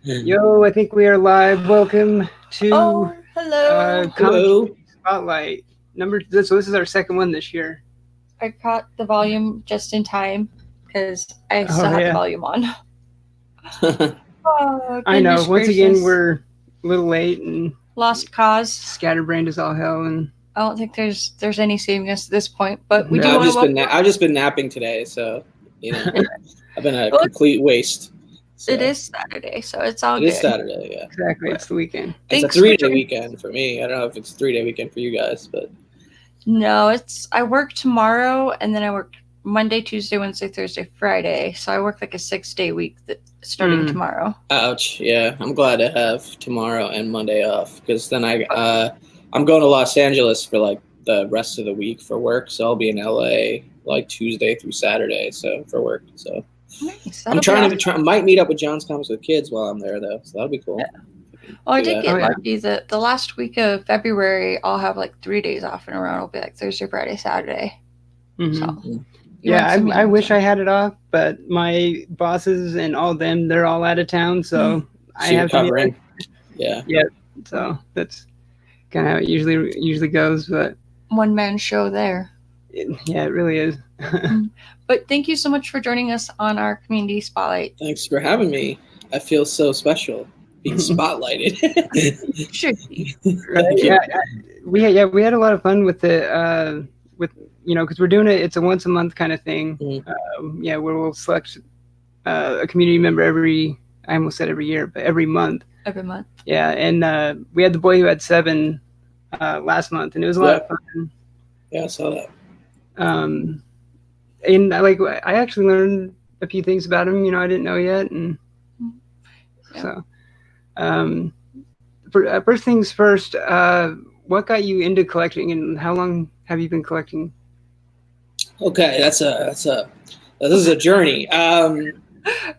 Yo, I think we are live. Welcome to Hello. Comic Hello. Spotlight So this is our second one this year. I caught the volume just in time because I still Oh had the yeah, volume on. I know. Goodness Once again, gracious. we're a little late and Lost cause. scatterbrained as all hell. And I don't think there's any saving us at this point, but we do No. I've want to I've just been napping today, so I've been a Well, complete waste. So. It is Saturday, so it's all It good. is Saturday, yeah. exactly, it's the weekend. It's a Thanks for 3-day joining- weekend for me. I don't know if it's a 3-day weekend for you guys, but No, I work tomorrow and then I work Monday, Tuesday, Wednesday, Thursday, Friday. So I work like a 6-day week starting tomorrow. ouch. Yeah, I'm glad to have tomorrow and Monday off because then I'm going to Los Angeles for like the rest of the week for work. So I'll be in LA like Tuesday through Saturday, so for work. So Nice. I'm might meet up with John's Comics with Kids while I'm there though. So that'll be cool. Yeah. Well, I did get Oh, yeah. lucky that the last week of February, I'll have like 3 days off in a row. It'll be like Thursday, Friday, Saturday. Mhm. So, Yeah, I wish I had it off, but my bosses and all them, they're all out of town, so I have to be covering. Yeah. So that's kind of how it usually goes. But one man show there. it really is. But thank you so much for joining us on our community spotlight. Thanks for having me. I feel so special being spotlighted. Should be. Right? We had a lot of fun with it. Because we're doing it. It's a once a month kind of thing. Where we'll select a community member I almost said every year, but every month. Every month. Yeah, and we had the boy who had 7 last month, and it was a lot of fun. Yeah, I saw that. And I actually learned a few things about him, I didn't know yet, and so. First things first. What got you into collecting, and how long have you been collecting? Okay, this is a journey.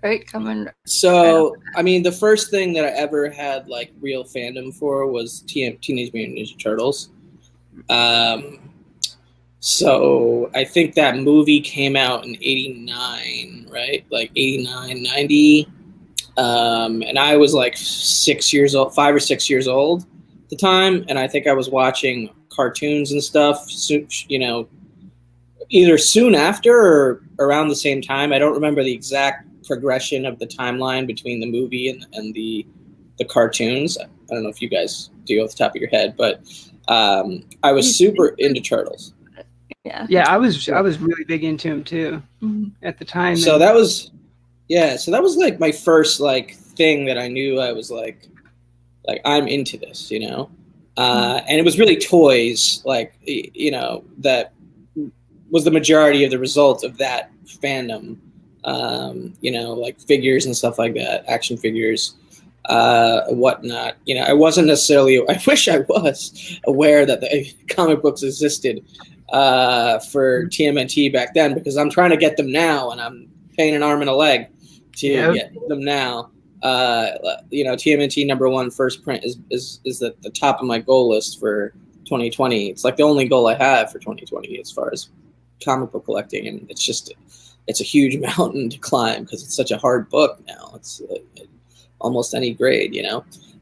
Right, coming. So, I mean, the first thing that I ever had like real fandom for was Teenage Mutant Ninja Turtles. So I think that movie came out in 89, right? Like 89, 90. And I was like 5 or 6 years old at the time. And I think I was watching cartoons and stuff, either soon after or around the same time. I don't remember the exact progression of the timeline between the movie and the cartoons. I don't know if you guys do off the top of your head, but I was super into Turtles. Yeah, I was really big into him too at the time. So that was like my first like thing that I knew I was like I'm into this, and it was really toys, like that was the majority of the result of that fandom. Like figures and stuff like that, action figures, whatnot. I wasn't necessarily. I wish I was aware that the comic books existed for TMNT back then, because I'm trying to get them now, and I'm paying an arm and a leg to get them now. TMNT #1 first print is at the top of my goal list for 2020. It's like the only goal I have for 2020 as far as comic book collecting, and it's a huge mountain to climb because it's such a hard book now. It's almost any grade,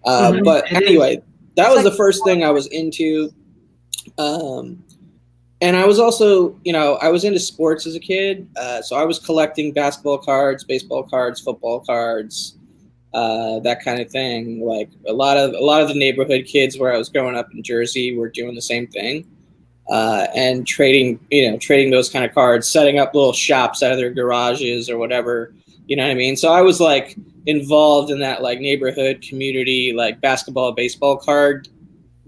But anyway, that was the first thing I was into. And I was also, I was into sports as a kid. So I was collecting basketball cards, baseball cards, football cards, that kind of thing. Like a lot of the neighborhood kids where I was growing up in Jersey were doing the same thing. And trading those kind of cards, setting up little shops out of their garages or whatever, you know what I mean? So I was like involved in that like neighborhood community, like basketball, baseball card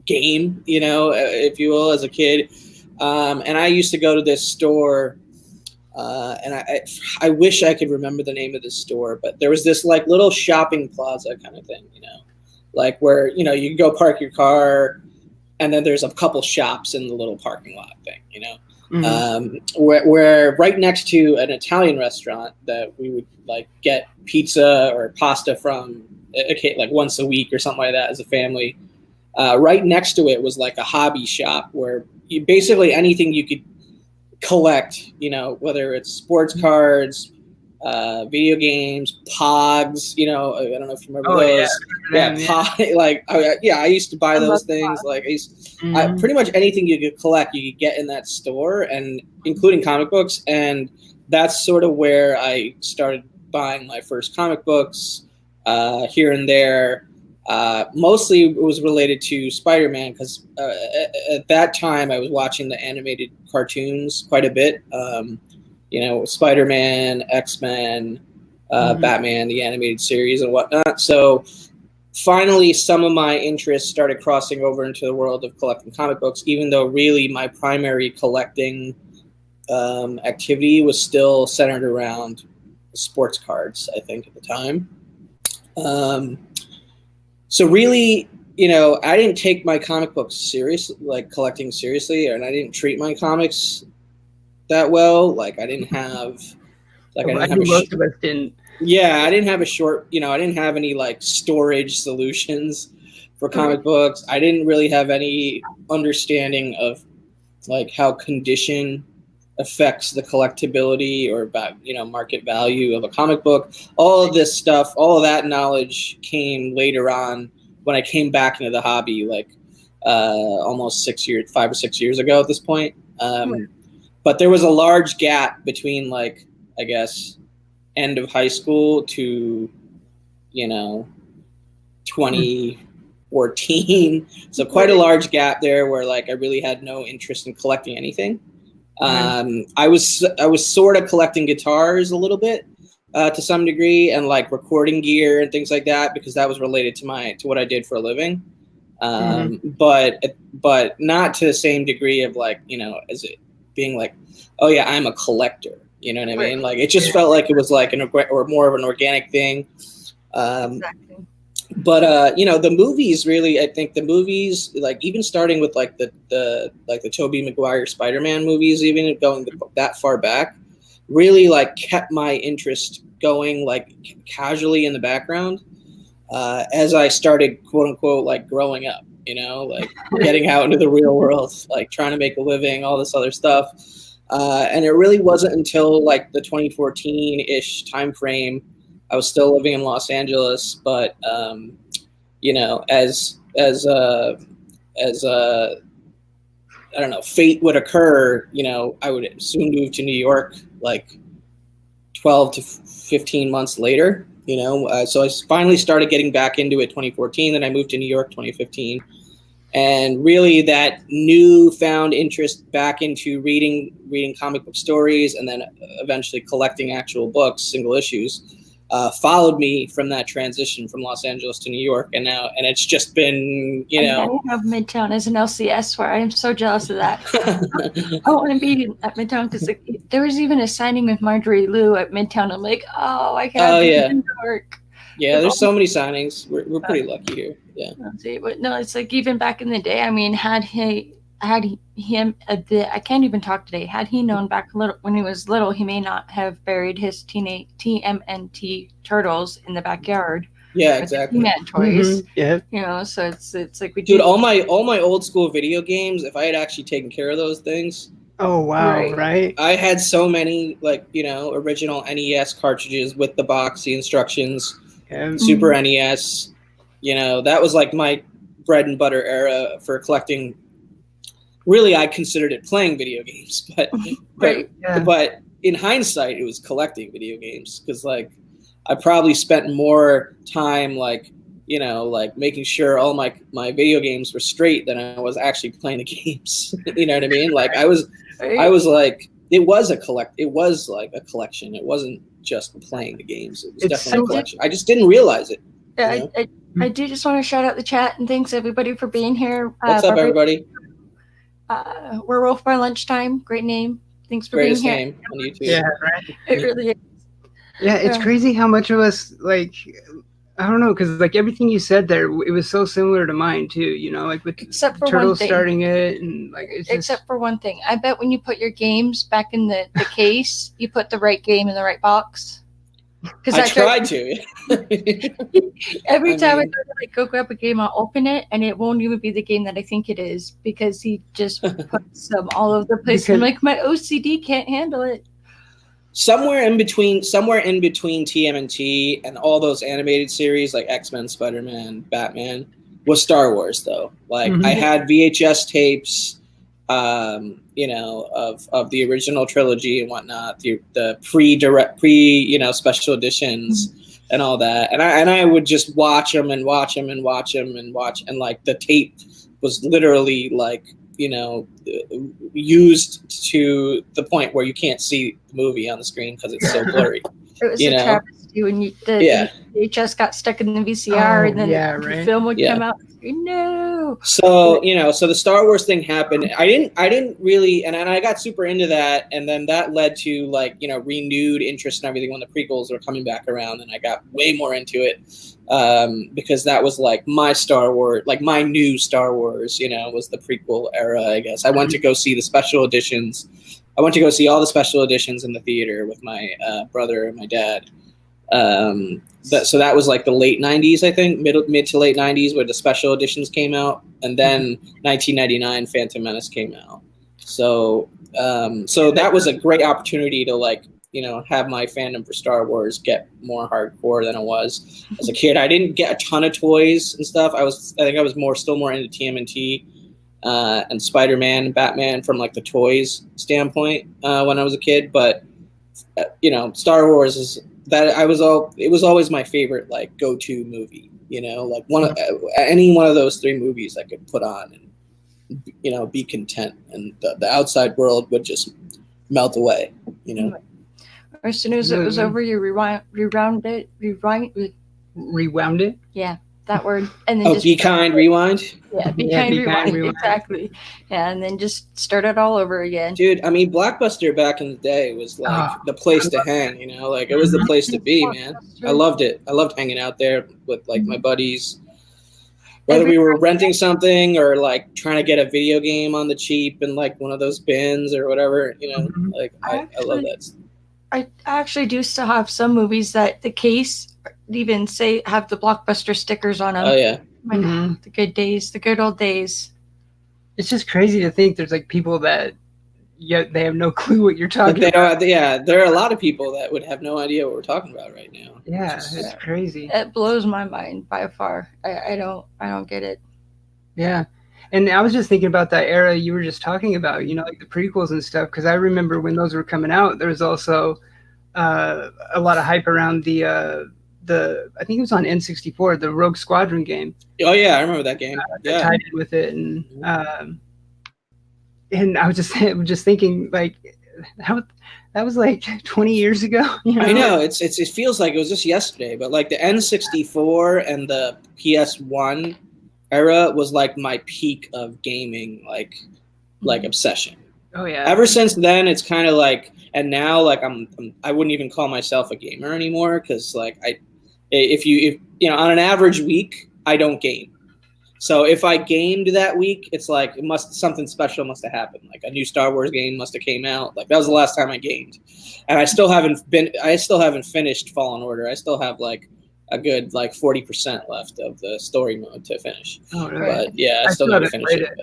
game, if you will, as a kid. And I used to go to this store, and I wish I could remember the name of this store, but there was this like little shopping plaza kind of thing, like where, you can go park your car, and then there's a couple shops in the little parking lot thing, where right next to an Italian restaurant that we would like get pizza or pasta from, like once a week or something like that as a family. Right next to it was like a hobby shop where basically anything you could collect, whether it's sports cards, video games, Pogs. You know, I don't know if you remember those. Yeah, Pog. Like, I used to buy those things. Like, pretty much anything you could collect, you could get in that store, and including comic books. And that's sort of where I started buying my first comic books here and there. Mostly it was related to Spider-Man because at that time I was watching the animated cartoons quite a bit. You know, Spider-Man, X-Men, Batman, the animated series and whatnot. So finally some of my interests started crossing over into the world of collecting comic books, even though really my primary collecting activity was still centered around sports cards, I think, at the time. So really, you know, I didn't take my comic books seriously, like collecting seriously, and I didn't treat my comics that well. Like I didn't have, most of us didn't. Yeah, I didn't have a short, you know, I didn't have any like storage solutions for comic books. I didn't really have any understanding of like how condition affects the collectability or market value of a comic book. All of this stuff, all of that knowledge came later on when I came back into the hobby, like almost 5 or 6 years ago at this point. But there was a large gap between, like, I guess, end of high school to, 2014. So quite a large gap there where, like, I really had no interest in collecting anything. I was sort of collecting guitars a little bit to some degree, and like recording gear and things like that, because that was related to what I did for a living. But not to the same degree of like, as it being like, oh yeah, I'm a collector. You know what I mean? Like it just felt like it was like or more of an organic thing. Exactly. But the movies really, I think the movies, like even starting with like the Tobey Maguire Spider-Man movies, even going that far back, really like kept my interest going like casually in the background as I started, quote unquote, like growing up, like getting out into the real world, like trying to make a living, all this other stuff. And it really wasn't until like the 2014-ish time frame. I was still living in Los Angeles, but as I don't know, fate would occur, I would soon move to New York, like 12 to 15 months later, so I finally started getting back into it 2014. Then I moved to New York 2015. And really that newfound interest back into reading comic book stories and then eventually collecting actual books, single issues, followed me from that transition from Los Angeles to New York, and it's just been, I have Midtown as an LCS where I am so jealous of that. I want to be at Midtown because there was even a signing with Marjorie Liu at Midtown. I'm like, oh, I can be in New York. Yeah, there's so many signings. We're pretty lucky here. Yeah. But no, it's like even back in the day. I mean, had him I can't even talk today. Had he known back when he was little, he may not have buried his TMNT turtles in the backyard. Yeah, exactly. He-Man toys. Yeah. So it's like dude, all my old school video games. If I had actually taken care of those things. Oh wow! Right. I had so many original NES cartridges with the box, the instructions. Super NES. That was like my bread and butter era for collecting. Really, I considered it playing video games, but in hindsight, it was collecting video games because like I probably spent more time making sure all my video games were straight than I was actually playing the games. You know what I mean? Like I was like it was like a collection. It wasn't just playing the games. It was definitely a collection. I just didn't realize it. Yeah, I do just want to shout out the chat and thanks everybody for being here. What's up, everybody? Werewolf by Lunchtime, great name. Thanks for Greatest being here. name on YouTube. Yeah, right. It really is. Yeah, it's crazy how much of us like. I don't know, because like everything you said there, it was so similar to mine too. Like with except for Turtles one thing. Starting it, and like except for one thing. I bet when you put your games back in the case, you put the right game in the right box. I tried to. Every time I try to go grab a game, I'll open it, and it won't even be the game that I think it is because he just puts them all over the place. I'm like, my OCD can't handle it. somewhere in between TMNT and all those animated series like X-Men, Spider-Man, Batman was Star Wars though. Like I had VHS tapes, you know, of the original trilogy and whatnot, the pre special editions and all that. And I would just watch them and watch and like the tape was literally like, you know, used to the point where you can't see the movie on the screen because it's so blurry. It was a travesty when the VHS got stuck in the VCR and then the film would come out. No. So, you know, so the Star Wars thing happened. I didn't really, and I got super into that. And then that led to like, you know, renewed interest and everything when the prequels were coming back around. And I got way more into it because that was like my Star Wars, like my new Star Wars, you know, was the prequel era, I guess. I went to go see the special editions. I went to go see all the special editions in the theater with my brother and my dad. So that was like the late 90s, I think, mid to late 90s where the special editions came out. And then 1999 Phantom Menace came out. So that was a great opportunity to like, you know, have my fandom for Star Wars get more hardcore than it was as a kid. I didn't get a ton of toys and stuff. I think I was still more into TMNT and Spider-Man and Batman from like the toys standpoint when I was a kid. But you know, Star Wars is that it was always my favorite like go-to movie, you know, like any one of those three movies I could put on and, you know, be content, and the outside world would just melt away, you know. As soon as it was over, you rewound it. Yeah, that word. And then be kind, rewind. Yeah, be kind, rewind. Exactly. Yeah, and then just start it all over again. Dude, I mean, Blockbuster back in the day was like the place to hang, you know, like it was the place to be, man. I loved it. I loved hanging out there with like my buddies, whether we were renting something or like trying to get a video game on the cheap in like one of those bins or whatever, you know, like I love that. I actually do still have some movies that the case even have the Blockbuster stickers on them. Oh yeah. My God, the good days, the good old days. It's just crazy to think there's like people that they have no clue what you're talking about. There are a lot of people that would have no idea what we're talking about right now. Yeah, it's crazy. It blows my mind by far. I don't get it. Yeah. And I was just thinking about that era you were just talking about, you know, like the prequels and stuff, because I remember when those were coming out, there was also a lot of hype around the I think it was on N64, the Rogue Squadron game. Oh yeah, I remember that game. Yeah, tied in with it, and I was just thinking like that was like 20 years ago. You know? I know it feels like it was just yesterday, but like the N64 and the PS1 era was like my peak of gaming, like obsession. Oh yeah. Ever since then, it's kind of like, and now like I wouldn't even call myself a gamer anymore because like if you know, on an average week, I don't game. So if I gamed that week, it's like something special must have happened. Like a new Star Wars game must have came out. Like that was the last time I gamed, and I still haven't finished Fallen Order. I still have like a good like 40% left of the story mode to finish. Oh, right. But yeah, I still haven't finished it.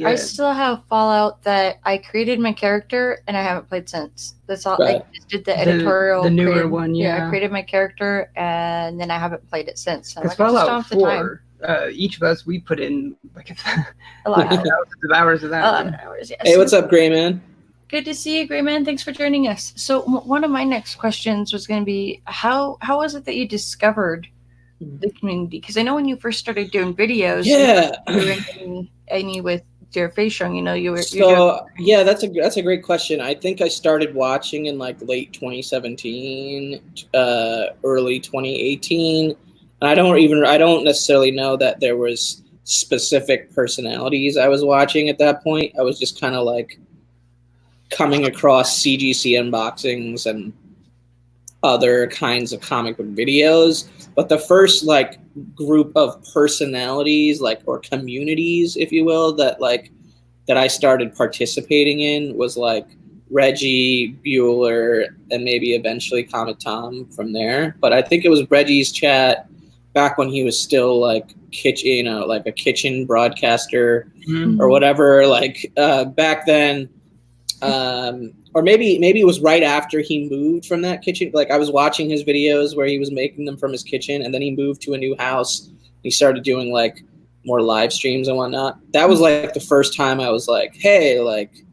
I still have Fallout that I created my character and I haven't played since. That's all. Right. I just did the editorial. The newer one, yeah. I created my character and then I haven't played it since. Because Fallout 4, each of us, we put in like a lot of hours of that. A lot of hours, yes. Hey, what's up, Gray Man? Good to see you, Gray Man. Thanks for joining us. So one of my next questions was going to be, how was it that you discovered the community? Because I know when you first started doing videos, you weren't any with your face showing, you know, you were. So yeah, that's a great question. I think I started watching in like late 2017, early 2018, and I don't necessarily know that there was specific personalities I was watching at that point. I was just kind of like coming across CGC unboxings and other kinds of comic book videos. But the first like group of personalities, like, or communities, if you will, that I started participating in was like Reggie, Bueller, and maybe eventually Comic Tom from there. But I think it was Reggie's chat back when he was still like a kitchen broadcaster or whatever. Like back then, or maybe it was right after he moved from that kitchen. Like I was watching his videos where he was making them from his kitchen, and then he moved to a new house. He started doing like more live streams and whatnot. That was like the first time I was like, hey, like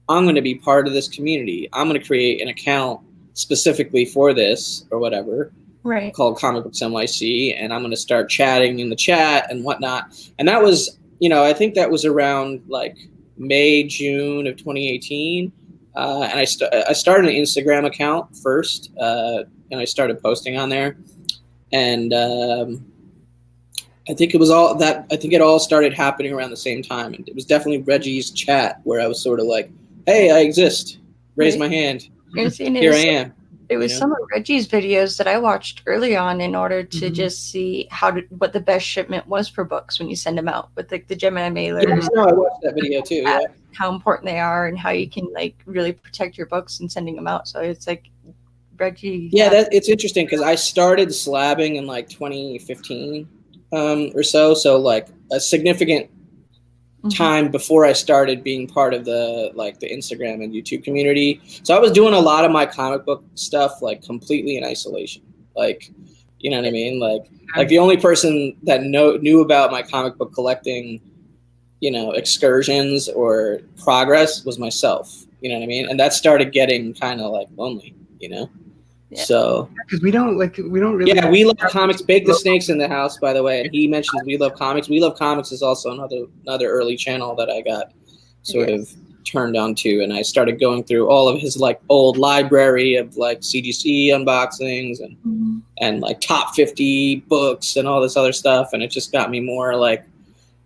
I'm going to be part of this community. I'm going to create an account specifically for this or whatever, right, called ComicBooksNYC, and I'm going to start chatting in the chat and whatnot. And that was, you know, I think that was around like May, June of 2018. And I started an Instagram account first, and I started posting on there. And I think it all started happening around the same time. And it was definitely Reggie's chat where I was sort of like, hey, I exist. Raise my hand. Here I am. It was some of Reggie's videos that I watched early on in order to just see what the best shipment was for books when you send them out with like the Gemini mailers. Yeah, no, I watched that video too. Yeah. How important they are and how you can like really protect your books and sending them out. So it's like Reggie. Yeah, it's interesting because I started slabbing in like 2015 or so. So like a significant time before I started being part of the Instagram and YouTube community. So I was doing a lot of my comic book stuff like completely in isolation. Like, you know what I mean? Like the only person that knew about my comic book collecting, you know, excursions or progress was myself. You know what I mean? And that started getting kind of like lonely, you know? Yeah. So because we don't really. Yeah, We Love Comics. Bake the Snake's in the house, by the way, and he mentions We Love Comics. We Love Comics is also another early channel that I got sort of turned on to, and I started going through all of his like old library of like CGC unboxings and like top 50 books and all this other stuff, and it just got me more like,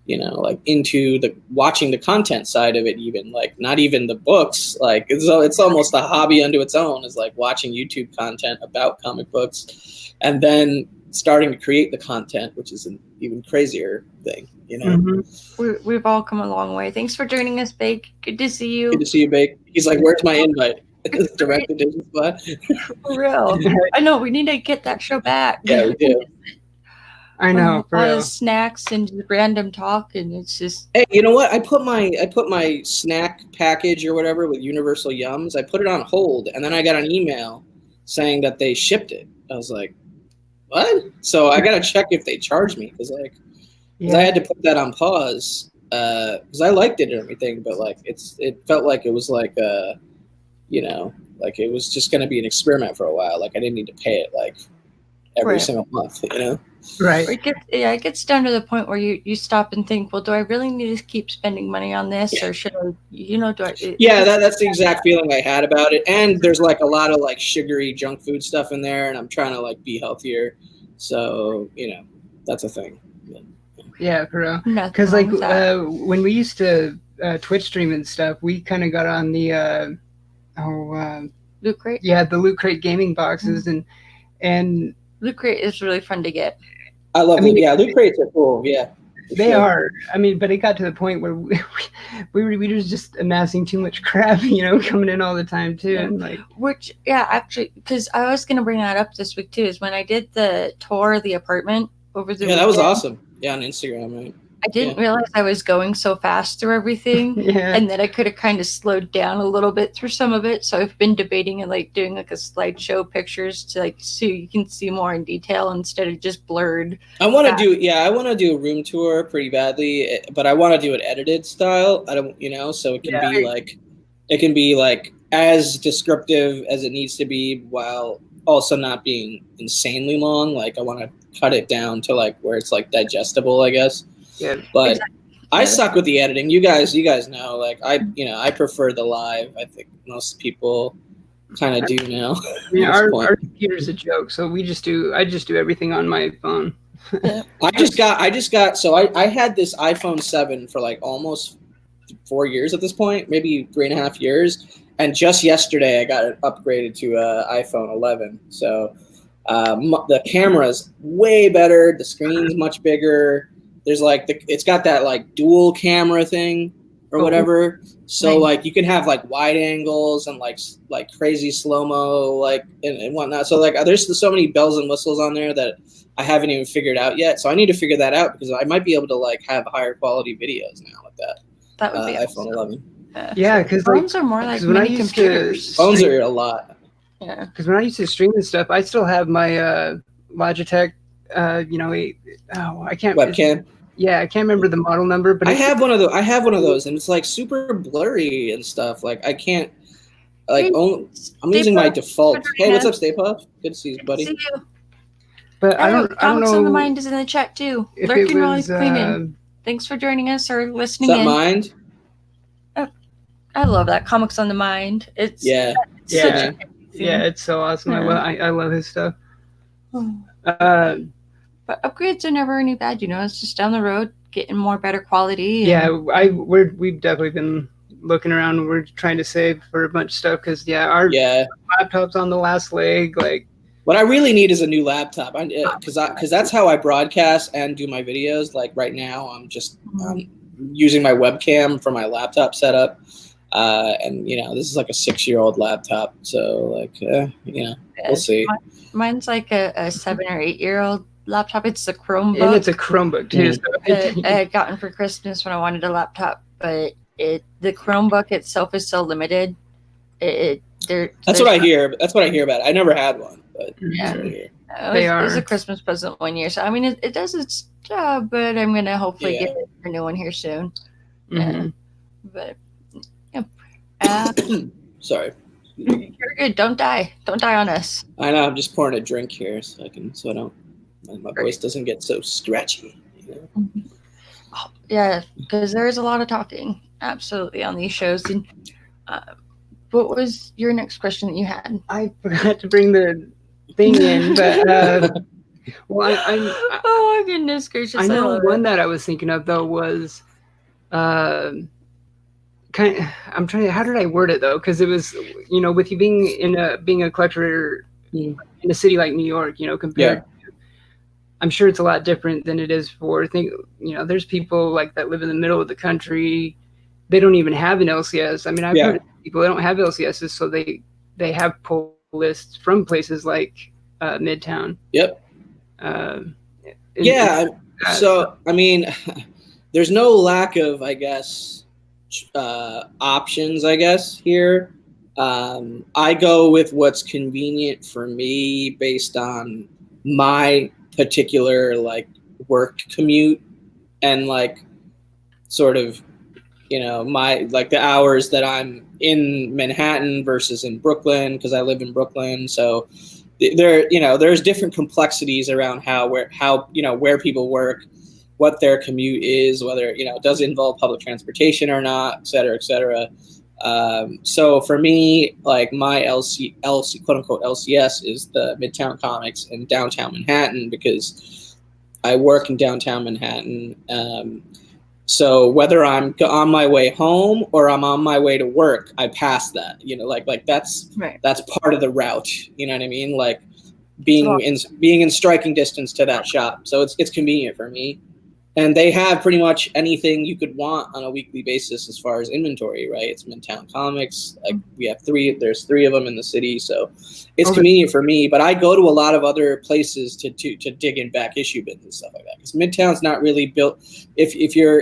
you know, like into watching the content side of it, even like not even the books. Like it's almost a hobby unto its own, is like watching YouTube content about comic books and then starting to create the content, which is an even crazier thing, you know? We've all come a long way. Thanks for joining us, Bake. Good to see you. Good to see you, Bake. He's like, where's my invite? Direct edition spot. For real. I know, we need to get that show back. Yeah, we do. I know. A lot of snacks and random talk, and it's just. Hey, you know what? I put my snack package or whatever with Universal Yums. I put it on hold, and then I got an email saying that they shipped it. I was like, what? So I gotta check if they charged me because I had to put that on pause because I liked it and everything, but like it felt like it was like you know, like it was just gonna be an experiment for a while. Like I didn't need to pay it like every single month, you know. Right. It gets down to the point where you stop and think, well, do I really need to keep spending money on this, or should I, you know, that's the exact feeling I had about it. And there's like a lot of like sugary junk food stuff in there, and I'm trying to like be healthier, so you know, that's a thing. Yeah, for real. Because like when we used to Twitch stream and stuff, we kind of got on the Loot Crate. Yeah, the Loot Crate gaming boxes and Loot Crate is really fun to get. I love it. Yeah, Loot Crates are cool. Yeah, they are. I mean, but it got to the point where we were just amassing too much crap, you know, coming in all the time too. Yeah. And like, actually, because I was gonna bring that up this week too, is when I did the tour of the apartment over the weekend. That was awesome. Yeah, on Instagram, right? I didn't realize I was going so fast through everything, and that I could have kind of slowed down a little bit through some of it. So I've been debating and like doing like a slideshow pictures to like so you can see more in detail instead of just blurred. I want to do a room tour pretty badly, but I want to do it edited style. I don't, you know, so it can be like as descriptive as it needs to be while also not being insanely long. Like I want to cut it down to like where it's like digestible, I guess. Yeah, but exactly. I suck with the editing. You guys know, like I prefer the live. I think most people kind of do now. I mean, our computer's a joke, so I just do everything on my phone. I just got so I had this iPhone 7 for like almost 4 years at this point, maybe 3.5 years, and just yesterday I got it upgraded to iPhone 11. So the camera's way better. The screen's much bigger. There's like it's got that like dual camera thing or whatever. So like you can have like wide angles and like crazy slow-mo like and whatnot. So like there's so many bells and whistles on there that I haven't even figured out yet. So I need to figure that out because I might be able to like have higher quality videos now with that. That would be iPhone 11. Yeah, because phones are more like when I mini used computers. Phones are a lot. Yeah. Because when I used to stream and stuff, I still have my Logitech. I can't. Webcam. Yeah, I can't remember the model number, but I have one of those. I have one of those, and it's like super blurry and stuff. Like I can't. Like I'm using my default. Hey, what's up, Stay Puff? Good to see you, buddy. See you. But I don't Comics know. on the Mind is in the chat too. Lurking while he's cleaning. Thanks for joining us or listening in. Mind? I love that. Comics on the Mind. It's it's so awesome. I love his stuff. But upgrades are never any bad, it's just down the road, getting more better quality. Yeah, we've definitely been looking around. We're trying to save for a bunch of stuff because our laptop's on the last leg. Like, what I really need is a new laptop. Because that's how I broadcast and do my videos. Like right now, I'm using my webcam for my laptop setup. And this is like a 6-year-old laptop, so we'll see. Mine's like a 7 or 8-year-old laptop. It's a Chromebook, and it's a Chromebook too. So I had gotten for Christmas when I wanted a laptop, but the Chromebook itself is so limited. That's what I hear. That's what I hear about it. I never had one, but it was a Christmas present one year. So I mean, it does its job, but I'm gonna hopefully get a new one here soon. Mm-hmm. But. Sorry. You're good. Don't die on us. I know. I'm just pouring a drink here so my voice doesn't get so scratchy. Oh, yeah, because there is a lot of talking, absolutely, on these shows. And what was your next question that you had? I forgot to bring the thing in, but oh my goodness gracious! I know one that I was thinking of though was. I'm trying to. How did I word it though? Because it was, with you being a collector in a city like New York, compared. I'm sure it's a lot different than it is for. There's people like that live in the middle of the country. They don't even have an LCS. I mean, I've heard of people that don't have LCSs, so they have pull lists from places like Midtown. Yep. So I mean, there's no lack of, I guess. Options, I guess, here. I go with what's convenient for me based on my particular work commute and sort of my the hours that I'm in Manhattan versus in Brooklyn, because I live in Brooklyn. So there's different complexities around where people work, what their commute is, whether it does involve public transportation or not, et cetera, et cetera. So for me, my LC quote unquote LCS is the Midtown Comics in downtown Manhattan, because I work in downtown Manhattan. So whether I'm on my way home or I'm on my way to work, I pass that. That's part of the route. You know what I mean? Being in striking distance to that shop. So it's convenient for me. And they have pretty much anything you could want on a weekly basis as far as inventory, right? It's Midtown Comics. We have there's 3 of them in the city, so it's convenient for me. But I go to a lot of other places to dig in back issue bins and stuff like that, because Midtown's not really built. If you're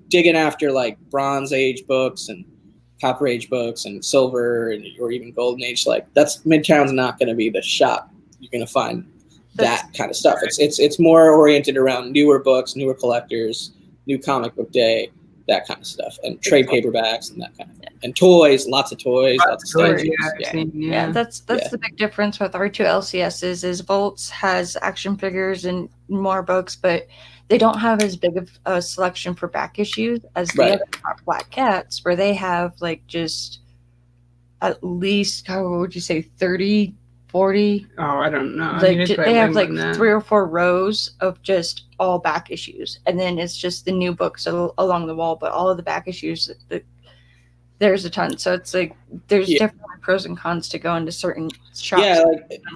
digging after Bronze Age books and Copper Age books and Silver or even Golden Age, Midtown's not going to be the shop you're going to find that kind of stuff. It's more oriented around newer books, newer collectors, new comic book day, that kind of stuff, and trade paperbacks and that kind of thing. And toys, lots of toys, lots of statues. That's the big difference with our 2 LCSs is Volts has action figures and more books, but they don't have as big of a selection for back issues as the other Black Cats, where they have just at least, how would you say, 30, 40? Oh, I don't know. They have 3 or 4 rows of just all back issues, and then it's just the new books along the wall. But all of the back issues, there's a ton. So it's there's definitely pros and cons to go into certain shops.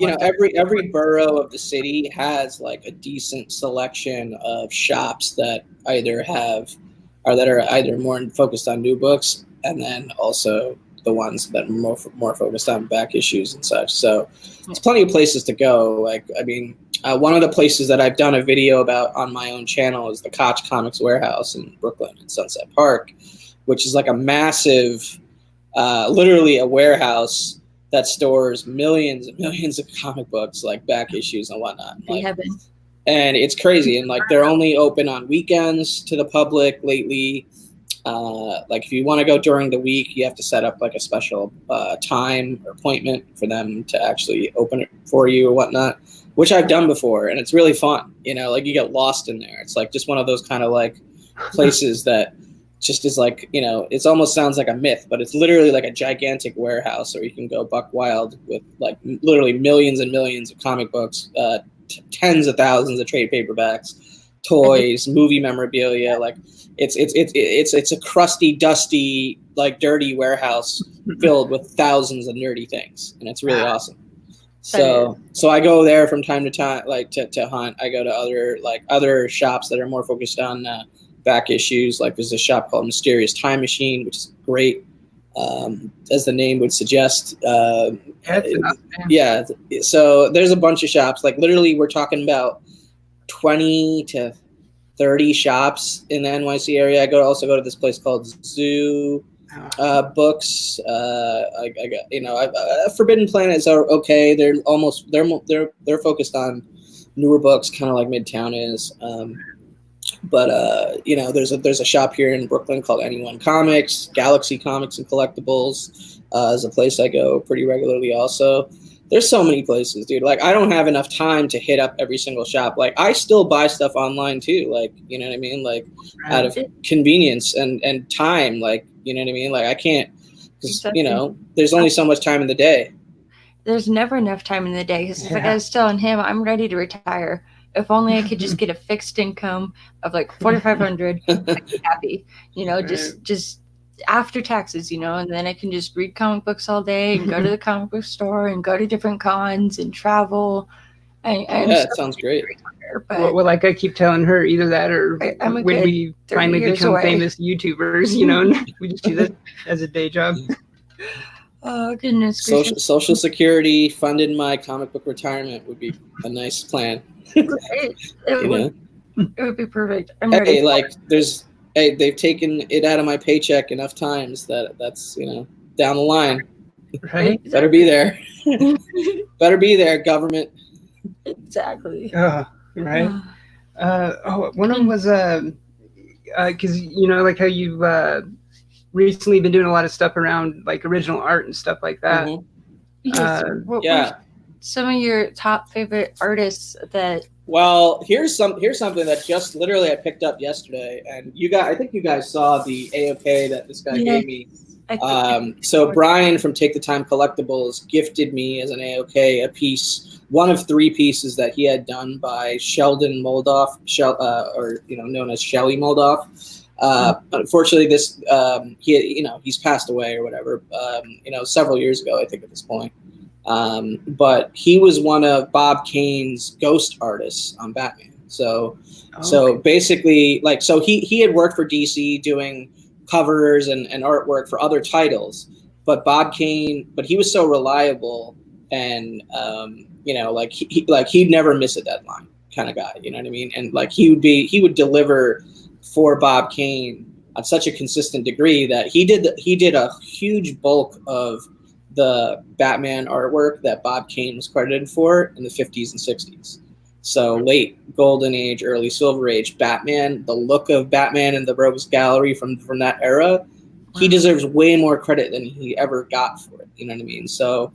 Yeah, every borough of the city has a decent selection of shops that are either more focused on new books, and then also the ones that are more focused on back issues and such. So it's plenty of places to go. One of the places that I've done a video about on my own channel is the Koch Comics Warehouse in Brooklyn in Sunset Park, which is like a massive, literally a warehouse that stores millions and millions of comic books, like back issues and whatnot. Like, and it's crazy. And like they're only open on weekends to the public lately. Like if you want to go during the week, you have to set up like a special time or appointment for them to actually open it for you or whatnot, which I've done before, and it's really fun. You know, like you get lost in there. It's like just one of those kind of like places that just is like, you know, it almost sounds like a myth, but it's literally like a gigantic warehouse where you can go buck wild with like literally millions and millions of comic books, tens of thousands of trade paperbacks, toys, movie memorabilia. Like it's a crusty, dusty, like dirty warehouse filled with thousands of nerdy things, and it's really awesome. So I go there from time to time, like to hunt. I go to other shops that are more focused on back issues. Like there's a shop called Mysterious Time Machine, which is great, as the name would suggest. Yeah. So there's a bunch of shops. Like literally, we're talking about 20 to 30 shops in the NYC area. I also go to this place called Zoo Books. I got, you know, Forbidden Planets are okay. They're focused on newer books, kind of like Midtown is. But you know, there's a shop here in Brooklyn called Anyone Comics. Galaxy Comics and Collectibles is a place I go pretty regularly also. There's so many places, dude. Like, I don't have enough time to hit up every single shop. Like, I still buy stuff online too. Like, you know what I mean? Like, out of convenience and time. Like, you know what I mean? Like, I can't, because, you know, there's only so much time in the day. There's never enough time in the day. Because like I was telling him, I'm ready to retire. If only I could just get a fixed income of like $4,500, I'd be happy. You know, just after taxes, you know, and then I can just read comic books all day and go to the comic book store and go to different cons and travel. It sounds great. But well, like I keep telling her, either that or when we finally become famous YouTubers, you know, and we just do that as a day job. Oh, goodness. Social Security funded my comic book retirement would be a nice plan. It would be perfect. I'm ready. They've taken it out of my paycheck enough times that's, you know, down the line. Right. Better be there. Better be there, government. Exactly. Right. One of them was because you know, like how you've recently been doing a lot of stuff around like original art and stuff like that. Mm-hmm. Yes. Some of your top favorite artists that. Well, here's something that just literally I picked up yesterday, and I think you guys saw the AOK that this guy gave me. So Brian from Take the Time Collectibles gifted me as an AOK a piece, one of 3 pieces that he had done by Sheldon Moldoff, or you know, known as Shelley Moldoff. Unfortunately, this he's passed away or whatever. You know, several years ago, I think at this point. But he was one of Bob Kane's ghost artists on Batman. So basically, like, so he had worked for DC doing covers and artwork for other titles, but he was so reliable and, you know, like he'd never miss a deadline kind of guy, you know what I mean? And like, he would deliver for Bob Kane on such a consistent degree that he did a huge bulk of the Batman artwork that Bob Kane was credited for in the 50s and 60s. So late Golden Age, early Silver Age Batman, the look of Batman and the Rogues Gallery from that era, he deserves way more credit than he ever got for it. You know what I mean? So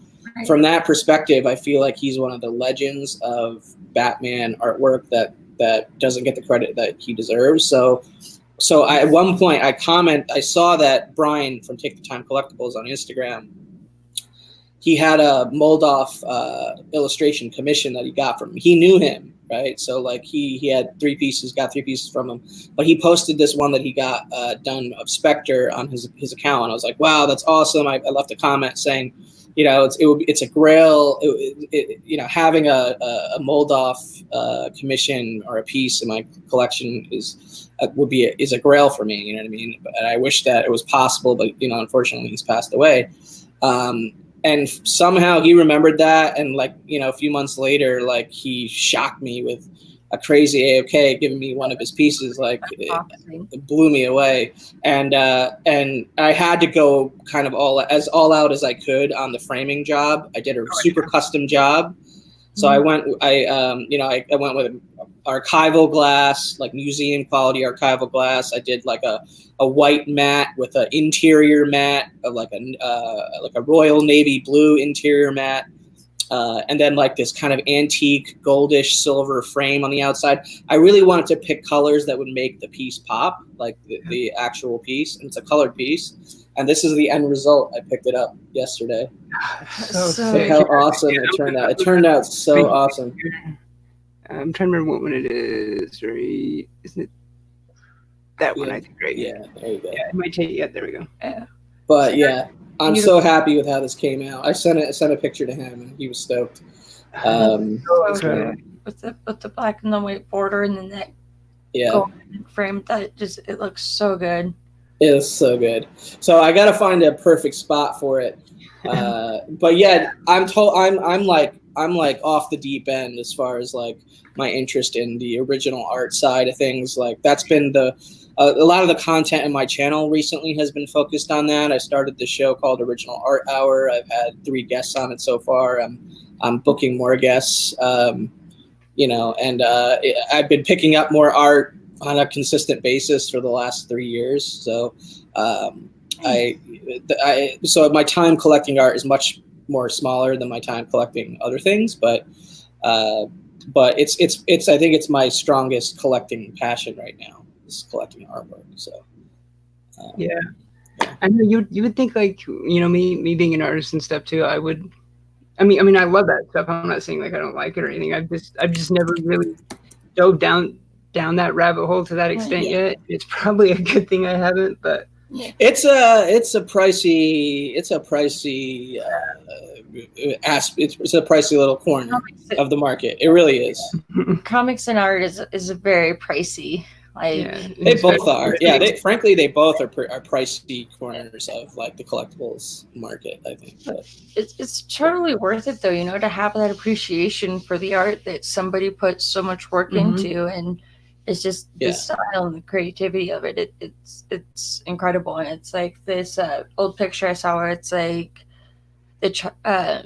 from that perspective, I feel like he's one of the legends of Batman artwork that doesn't get the credit that he deserves. So at one point I saw that Brian from Take the Time Collectibles on Instagram, he had a Moldoff illustration commission that he got from him. He knew him, right? So like he had 3 pieces, got 3 pieces from him. But he posted this one that he got done of Spectre on his account. And I was like, wow, that's awesome. I left a comment saying, you know, it's a grail. You know, having a Moldoff commission or a piece in my collection is a grail for me. You know what I mean? And I wish that it was possible, but you know, unfortunately, he's passed away. And somehow he remembered that, and like, you know, a few months later, like he shocked me with a crazy AOK giving me one of his pieces. Like it blew me away, and I had to go kind of all out as I could on the framing job. I did a super custom job, so I went with archival glass, like museum quality archival glass. I did like a white mat with an interior mat, like a Royal Navy blue interior mat. And then like this kind of antique goldish silver frame on the outside. I really wanted to pick colors that would make the piece pop, like the actual piece. And it's a colored piece. And this is the end result. I picked it up yesterday. Look how awesome it turned out. It turned out so awesome. I'm trying to remember what one it is. Right? Isn't it that one? I think, right? Yeah, there you go. Yeah, it might take. Yeah, there we go. But yeah. I'm so happy with how this came out. I sent a picture to him, and he was stoked. With the black and the white border and then that golden frame, it looks so good. It is so good. So I got to find a perfect spot for it. But yeah, I'm like off the deep end as far as like my interest in the original art side of things. Like that's been a lot of the content in my channel recently has been focused on that. I started the show called Original Art Hour. I've had 3 guests on it so far. I'm booking more guests, and I've been picking up more art on a consistent basis for the last 3 years. So, so my time collecting art is much more smaller than my time collecting other things, but it's I think it's my strongest collecting passion right now. Collecting artwork. So yeah. I know you would think like, me being an artist and stuff too, I mean I love that stuff. I'm not saying like I don't like it or anything. I've just never really dove down that rabbit hole to that extent yet. It's probably a good thing I haven't, but it's a pricey little corner of the market. It really is. Comics and art is very pricey. They both are. Yeah, they both are pricey corners of like the collectibles market, I think. But it's totally worth it though, to have that appreciation for the art that somebody put so much work into, and it's just the style and the creativity of it. It's incredible, and it's like this old picture I saw where it's like I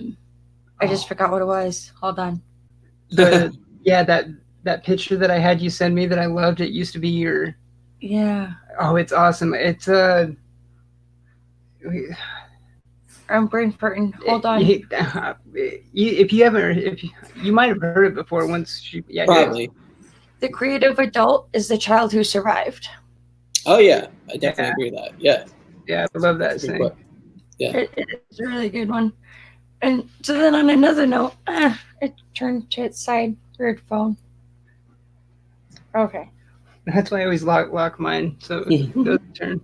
just forgot what it was. Hold on. That picture that I had you send me that I loved, it used to be your... Yeah. Oh, it's awesome. It's I'm brain farting. Hold on. If you might have heard it before once. Probably. The creative adult is the child who survived. Oh, yeah. I definitely agree with that. Yeah. Yeah, I love that saying. Yeah. It's a really good one. And so then on another note, it turned to its side. Weird phone. Okay. That's why I always lock mine, so it doesn't turn.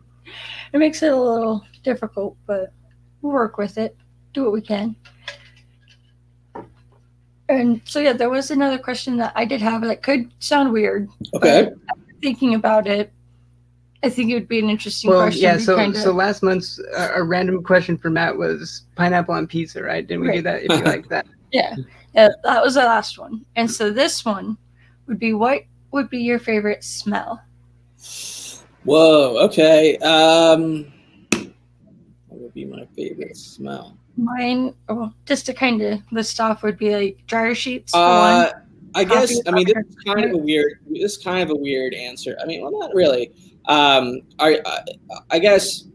It makes it a little difficult, but we'll work with it. Do what we can. And so yeah, there was another question that I did have that could sound weird. Okay. Thinking about it, I think it would be an interesting question. Yeah. So last month's a random question for Matt was pineapple on pizza, right? Didn't we do that? If you like that. Yeah. That was the last one. And so this one would be, what would be your favorite smell? Whoa. Okay. What would be my favorite smell? Mine, just to kind of list off, would be like dryer sheets. I guess. I mean, this is kind of a weird answer. I mean, well, not really. I guess.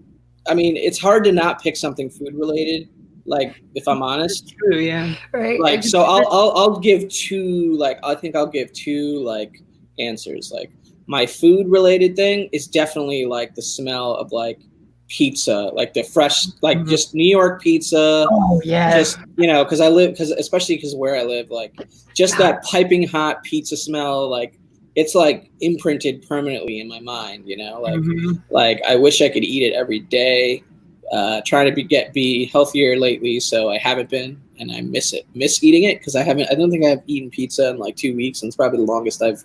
I mean, it's hard to not pick something food related. Like, if I'm honest. True, yeah. Right. Like, so I'll give two. Like, I think I'll give two like answers. Like, my food related thing is definitely like the smell of like pizza, like the fresh, like just New York pizza. Oh yeah. Just especially because where I live, like just that piping hot pizza smell, like it's like imprinted permanently in my mind. Like I wish I could eat it every day. Trying to be healthier lately, so I haven't been, and I miss eating it because I don't think I've eaten pizza in like 2 weeks, and it's probably the longest I've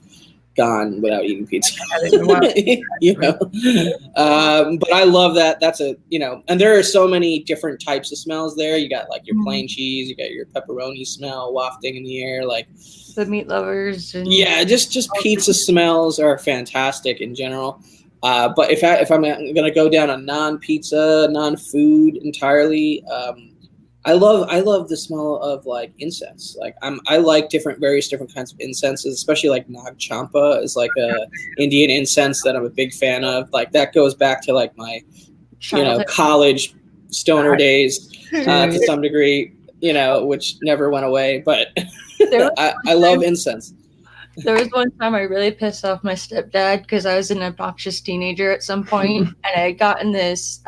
gone without eating pizza. Wow. You know, but I love that. That's a, you know, and there are so many different types of smells there. You got like your plain cheese, you got your pepperoni smell wafting in the air, like The meat lovers. And yeah, just pizza smells are fantastic in general. But if I'm gonna go down a non-pizza, non-food entirely, I love the smell of like incense. Like I like various different kinds of incenses, especially like Nag Champa is like a Indian incense that I'm a big fan of. Like that goes back to like my college stoner days to some degree, which never went away. But I love incense. There was one time I really pissed off my stepdad because I was an obnoxious teenager at some point, and I had gotten this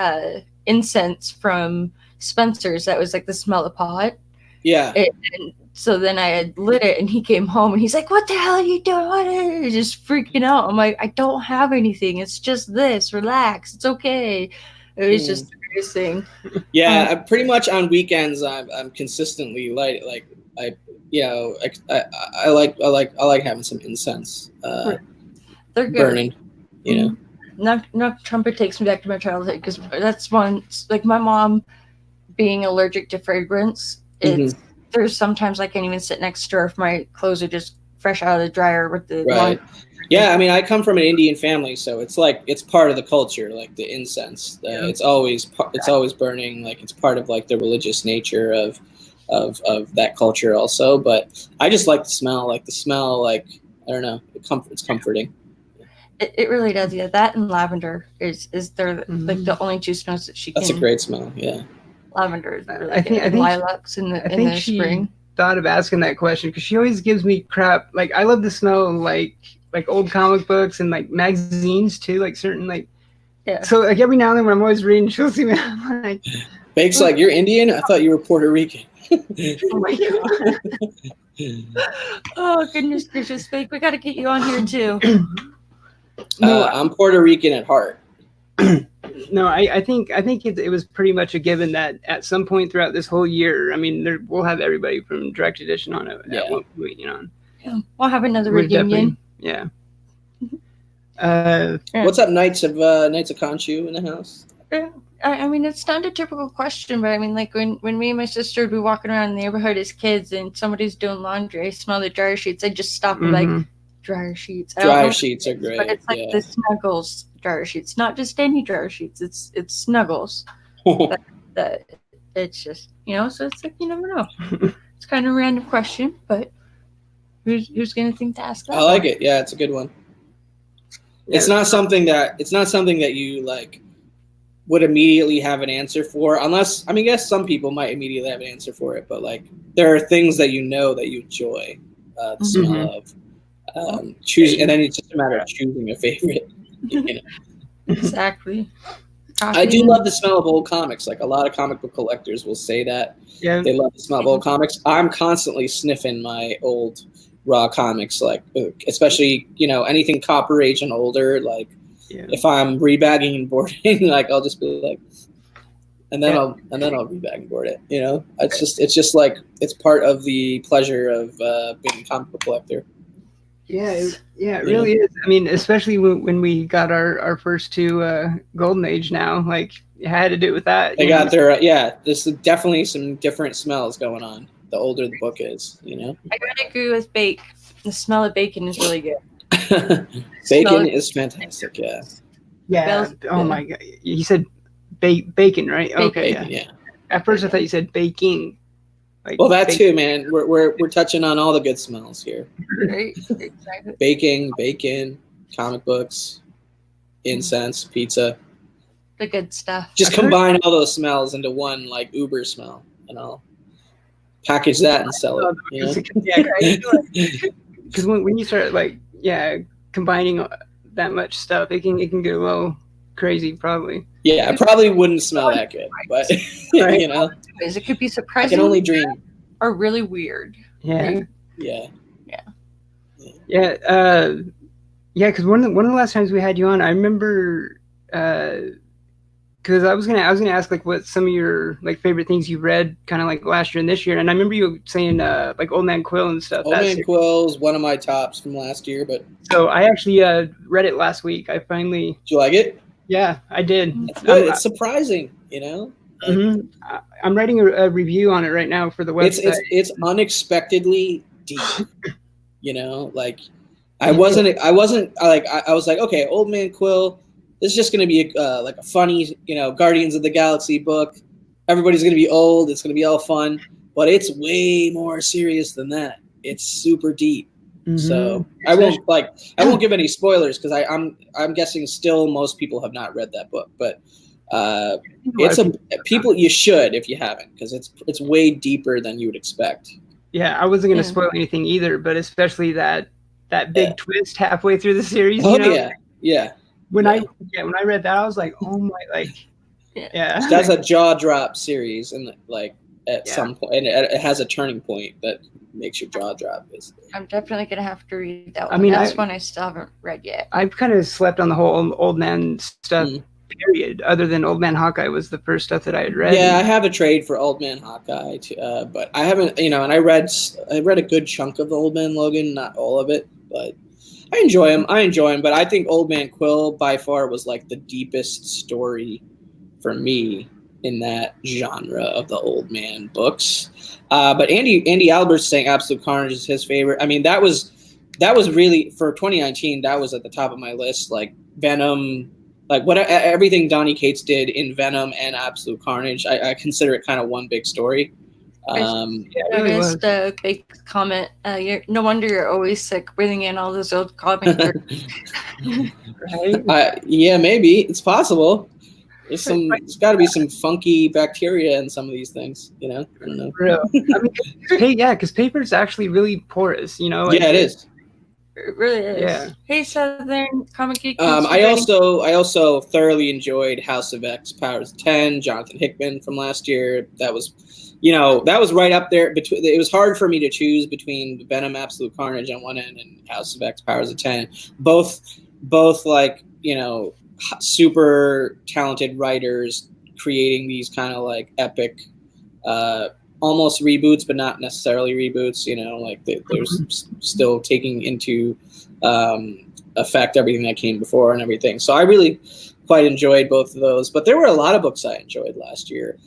incense from Spencer's that was like the smell of pot. Yeah. And so then I had lit it, and he came home, and he's like, "What the hell are you doing?" What are you? Just freaking out. I'm like, "I don't have anything. It's just this. Relax. It's okay." It was just the greatest thing. Yeah, pretty much on weekends I'm consistently like I like having some incense They're good. burning, Nag Champa takes me back to my childhood because that's one, like my mom being allergic to fragrance. There's sometimes I can't even sit next to her if my clothes are just fresh out of the dryer with the right. Yeah, I mean, I come from an Indian family, so it's like it's part of the culture, like the incense. It's always burning, like it's part of like the religious nature of that culture also. But I just like the smell, like I don't know, it's comforting. It really does. Yeah, that and lavender is there like the only two smells that she can. That's a great smell. Yeah, lavender is really I think lilacs in the spring. Thought of asking that question because she always gives me crap. Like I love the smell of like old comic books and like magazines too, like certain like. Yeah. So like every now and then when I'm always reading, she'll see me. I'm like, Bake's like, "You're Indian? I thought you were Puerto Rican." Oh my god. Oh goodness gracious, Bake, we got to get you on here too. I'm Puerto Rican at heart. No, I think it was pretty much a given that at some point throughout this whole year, I mean, we'll have everybody from Direct Edition on it. Yeah. At one point, Yeah. We'll have another reunion. Yeah. What's up, Knights of Khonshu in the house? I mean, it's not a typical question, but I mean, like when me and my sister would be walking around the neighborhood as kids and somebody's doing laundry, I smell the dryer sheets, I'd just stop and like, dryer sheets. Dryer sheets are great. But it's like the Snuggles dryer sheets, not just any dryer sheets. It's Snuggles. that it's just, so it's like, you never know. It's kind of a random question, but who's going to think to ask that? I like it. Yeah, it's a good one. Yeah. It's not something that you like would immediately have an answer for, unless, I mean, I guess some people might immediately have an answer for it, but like there are things that that you enjoy the smell of. Choosing, and then it's just a matter of choosing a favorite. Exactly. I do love the smell of old comics. Like a lot of comic book collectors will say that. Yeah. They love the smell of old comics. I'm constantly sniffing my old raw comics, like especially anything Copper Age and older. Like if I'm rebagging and boarding, like I'll just be like, and then I'll rebag and board it. It's just like it's part of the pleasure of being a comic book collector. Yeah, it really is. I mean, especially when we got our first two Golden Age now, like you had to do it with that. They got their there's definitely some different smells going on the older the book is, I gotta agree with Bake. The smell of bacon is really good. Bacon is fantastic, yeah. Yeah. Oh my god. You said bacon, right? Okay. Bacon, yeah. At first I thought you said baking. Like well, that too, man. We're touching on all the good smells here. Right. Exactly. Bacon, comic books, incense, pizza. The good stuff. Just combine all those smells into one like Uber smell, and I'll package that and sell it. Because when you start combining that much stuff, it can get a little crazy, probably. Yeah, I probably wouldn't smell that good, but it could be surprising. I can only dream. Or really weird. Yeah. Yeah. Because one of the last times we had you on, I remember because I was gonna ask like what some of your like favorite things you read kind of like last year and this year, and I remember you saying like Old Man Quill and stuff. Old Man Quill's one of my tops from last year, but so I actually read it last week. I finally. Did you like it? Yeah, I did. It's good. It's surprising, you know. Like, I'm writing a review on it right now for the website. It's unexpectedly deep, you know. Like I was like, okay, Old Man Quill. This is just going to be like a funny, you know, Guardians of the Galaxy book. Everybody's going to be old. It's going to be all fun, but it's way more serious than that. It's super deep. So I won't give any spoilers because I'm guessing still most people have not read that book, but you should if you haven't, because it's way deeper than you would expect. Yeah, I wasn't going to spoil anything either, but especially that big twist halfway through the series. Oh, you know? Yeah. When I read that, I was like, oh my, like, yeah. That's a jaw drop series, and like at some point, and it has a turning point that makes your jaw drop. I'm definitely gonna have to read that one. I mean, that's one I still haven't read yet. I've kind of slept on the whole old man stuff. Period. Other than Old Man Hawkeye was the first stuff that I had read. Yeah, I have a trade for Old Man Hawkeye, but I haven't. You know, and I read a good chunk of the Old Man Logan, not all of it, but. I enjoy him, but I think Old Man Quill by far was like the deepest story for me in that genre of the old man books. But Andy Albert's saying Absolute Carnage is his favorite. I mean, that was really for 2019. That was at the top of my list. Like Venom, like everything Donny Cates did in Venom and Absolute Carnage. I consider it kind of one big story. I missed a big comment. No wonder you're always sick, breathing in all those old comic books. Right? Yeah, maybe it's possible. There's got to be some funky bacteria in some of these things, you know. I don't know. Real. I mean, because paper is actually really porous, you know. Like, yeah, it is. It really is. Yeah. Hey, Southern Comic Geek. I also thoroughly enjoyed House of X, Powers of 10, Jonathan Hickman from last year. That was right up there. It was hard for me to choose between Venom, Absolute Carnage on one end and House of X, Powers of 10. Both like, you know, super talented writers creating these kind of like epic, almost reboots, but not necessarily reboots. You know, like they're still taking into effect everything that came before and everything. So I really quite enjoyed both of those. But there were a lot of books I enjoyed last year.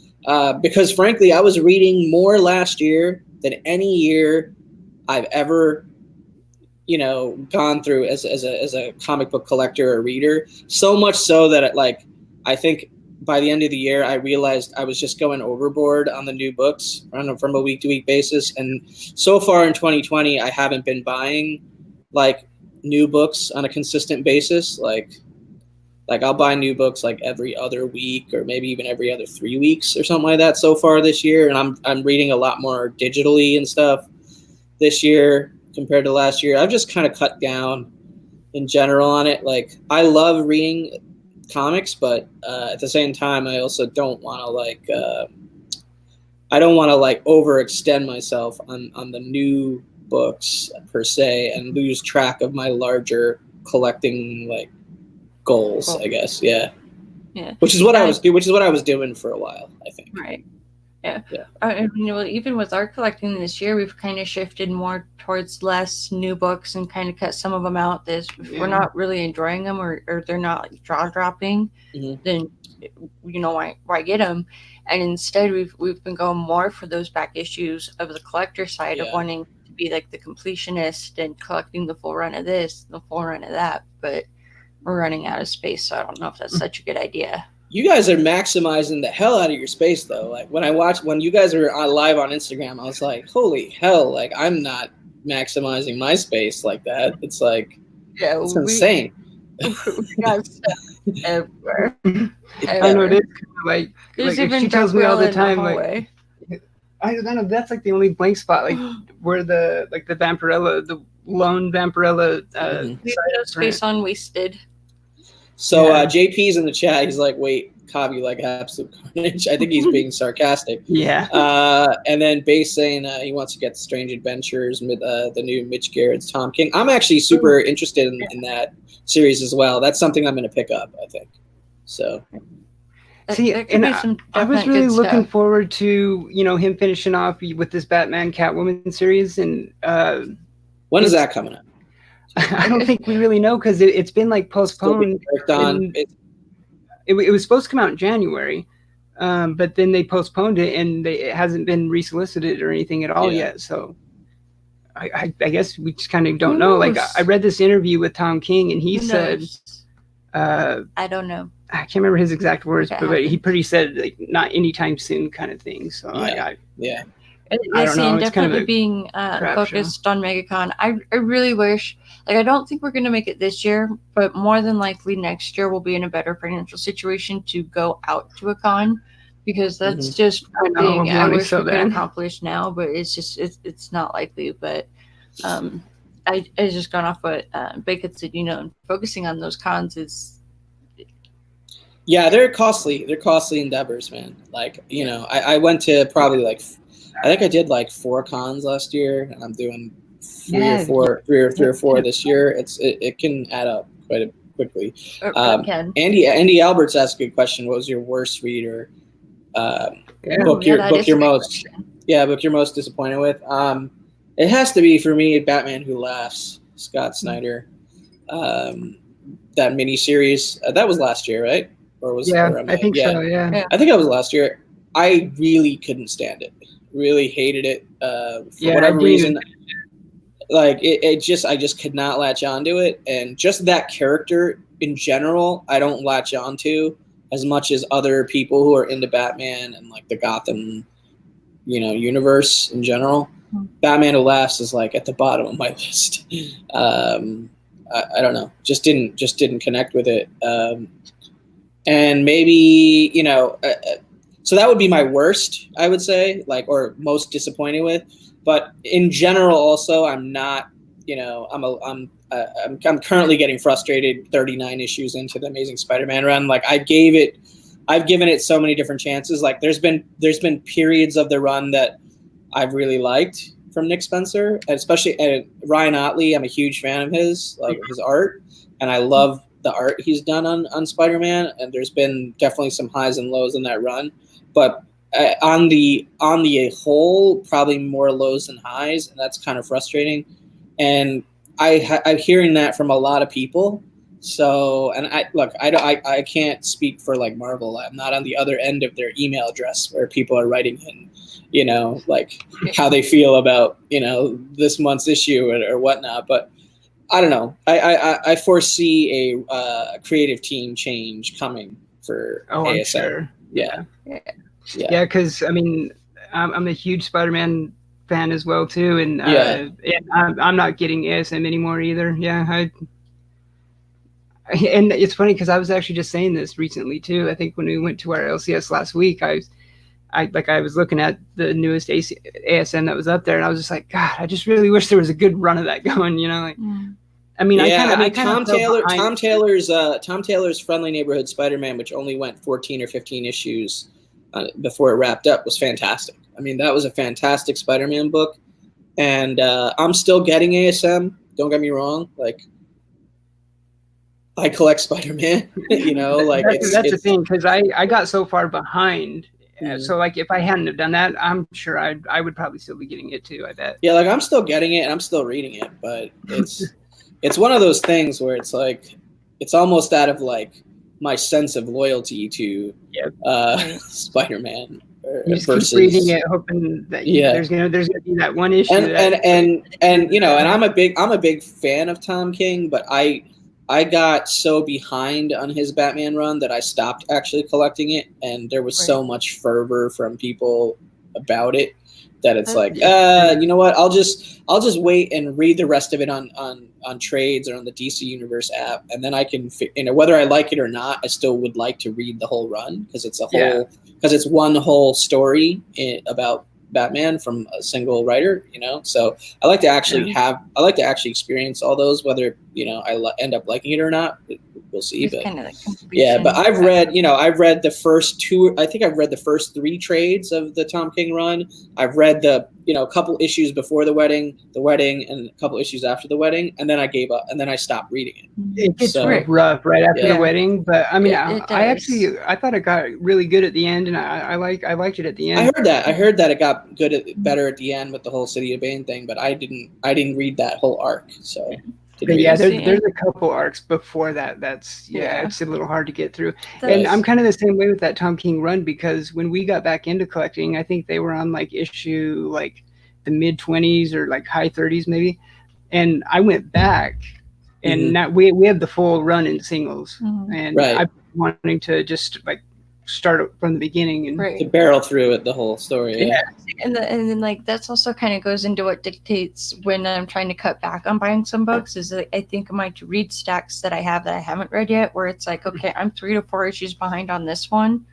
Because frankly, I was reading more last year than any year I've ever, you know, gone through as a comic book collector or reader. So much so that I think by the end of the year, I realized I was just going overboard on the new books from a week to week basis. And so far in 2020, I haven't been buying like new books on a consistent basis. Like I'll buy new books like every other week or maybe even every other 3 weeks or something like that so far this year. And I'm reading a lot more digitally and stuff this year compared to last year. I've just kind of cut down in general on it. Like I love reading comics, but at the same time, I also don't want to overextend myself on the new books per se and lose track of my larger collecting like goals, I guess. Yeah. Which is what I was doing for a while, I think. Right. Yeah. I mean, well, even with our collecting this year, we've kind of shifted more towards less new books and kind of cut some of them out. We're not really enjoying them or they're not like jaw dropping. Then you know why get them? And instead, we've been going more for those back issues of the collector side of wanting to be like the completionist and collecting the full run of this, the full run of that, but we're running out of space, so I don't know if that's such a good idea. You guys are maximizing the hell out of your space, though. Like when you guys were live on Instagram, I was like, "Holy hell!" Like I'm not maximizing my space like that. It's like, it's insane. We got stuff everywhere. I know it is like she tells me all the time, like I don't know. That's like the only blank spot, like where the Vampirella, the lone Vampirella space on Wasted. So JP's in the chat. He's like, "Wait, Cobb, you like Absolute Carnage?" I think he's being sarcastic. Yeah. And then Base saying he wants to get the Strange Adventures, the new Mitch Garrett's Tom King. I'm actually super interested in that series as well. That's something I'm going to pick up, I think. So. See, there could and be some I was definite really good looking stuff. forward to, you know, him finishing off with this Batman Catwoman series, and When is it's- that coming up? I don't think we really know because it's been like Still being postponed. worked on. And it was supposed to come out in January, but then they postponed it, and it hasn't been resolicited or anything at all yet. So I guess we just kind of don't know. Like I read this interview with Tom King, and he said, I don't know. I can't remember his exact words, but he pretty said like not anytime soon kind of thing. So I don't know. It's Definitely kind of being focused on MegaCon. I really wish, like, I don't think we're going to make it this year, but more than likely next year we'll be in a better financial situation to go out to a con, because that's just one thing I wish we could accomplish now, but it's just it's not likely. But I just gone off what Bacon said. You know, focusing on those cons is. Yeah, they're costly. They're costly endeavors, man. Like, you know, I went to probably like, I think I did like 4 cons last year, and I'm doing three or four this year. It can add up quite quickly. Andy Alberts asked a good question. What was your worst read or book you're most disappointed with? It has to be for me Batman Who Laughs, Scott Snyder. That miniseries that was last year, right? Or was I think so. Yeah, I think that was last year. I really couldn't stand it. Really hated it for whatever reason. Like I just could not latch onto it, and just that character in general, I don't latch onto as much as other people who are into Batman and like the Gotham, you know, universe in general. Batman Who Laughs is like at the bottom of my list. I don't know, just didn't connect with it, and maybe, you know. So that would be my worst, I would say, like, or most disappointed with. But in general, also, I'm not, you know, I'm currently getting frustrated 39 issues into the Amazing Spider-Man run. Like I've given it so many different chances. Like there's been periods of the run that I've really liked from Nick Spencer, especially Ryan Otley. I'm a huge fan of his, like his art, and I love the art he's done on Spider-Man. And there's been definitely some highs and lows in that run. But on the whole, probably more lows than highs, and that's kind of frustrating. And I'm hearing that from a lot of people. So, and I can't speak for like Marvel. I'm not on the other end of their email address where people are writing in, you know, like how they feel about, you know, this month's issue or whatnot. But I don't know. I foresee a creative team change coming for ASM. I'm sure. Yeah, because I mean, I'm a huge Spider-Man fan as well too, and I'm not getting ASM anymore either. And it's funny because I was actually just saying this recently too. I think when we went to our LCS last week, I was looking at the newest ASM that was up there, and I was just like, God, I just really wish there was a good run of that going. You know, like. I mean, Tom Taylor's Friendly Neighborhood Spider-Man, which only went 14 or 15 issues before it wrapped up, was fantastic. I mean, that was a fantastic Spider-Man book, and I'm still getting ASM. Don't get me wrong. Like, I collect Spider-Man. You know, like that's the thing, because I got so far behind. So like if I hadn't have done that, I'm sure I would probably still be getting it too. I bet. Yeah, like I'm still getting it and I'm still reading it, but it's one of those things where it's like it's almost out of like my sense of loyalty to Spider-Man. You just keep reading it, hoping that there's gonna be that one issue. And you know, and I'm a big fan of Tom King, but I got so behind on his Batman run that I stopped actually collecting it, and there was so much fervor from people about it that it's like, you know what? I'll just wait and read the rest of it on trades or on the DC Universe app, and then I can, you know, whether I like it or not, I still would like to read the whole run because it's it's one whole story about Batman from a single writer, you know. So I like to actually experience all those, whether, you know, I end up liking it or not. we'll see. It's But kind of like yeah, but I've read, completion. I've read the first two. I think I've read the first 3 trades of the Tom King run. I've read the, a couple issues before the wedding, and a couple issues after the wedding, and then I gave up, and then I stopped reading it. It gets So, rough right after yeah. the wedding, but I mean, It I thought it got really good at the end, and I liked it at the end. I heard that it got better at the end with the whole City of Bane thing, but I didn't read that whole arc, so. But yeah, there's a couple arcs before that. That's it's a little hard to get through. And I'm kind of the same way with that Tom King run, because when we got back into collecting, I think they were on like issue like the mid 20s or like high 30s maybe, and I went back, and now we have the full run in singles, and I'm wanting to just like start from the beginning and to barrel through it, the whole story. Yeah. And then like that's also kind of goes into what dictates when I'm trying to cut back on buying some books, is that I think of my to read stacks that I have that I haven't read yet, where it's like, okay, I'm 3 to 4 issues behind on this one.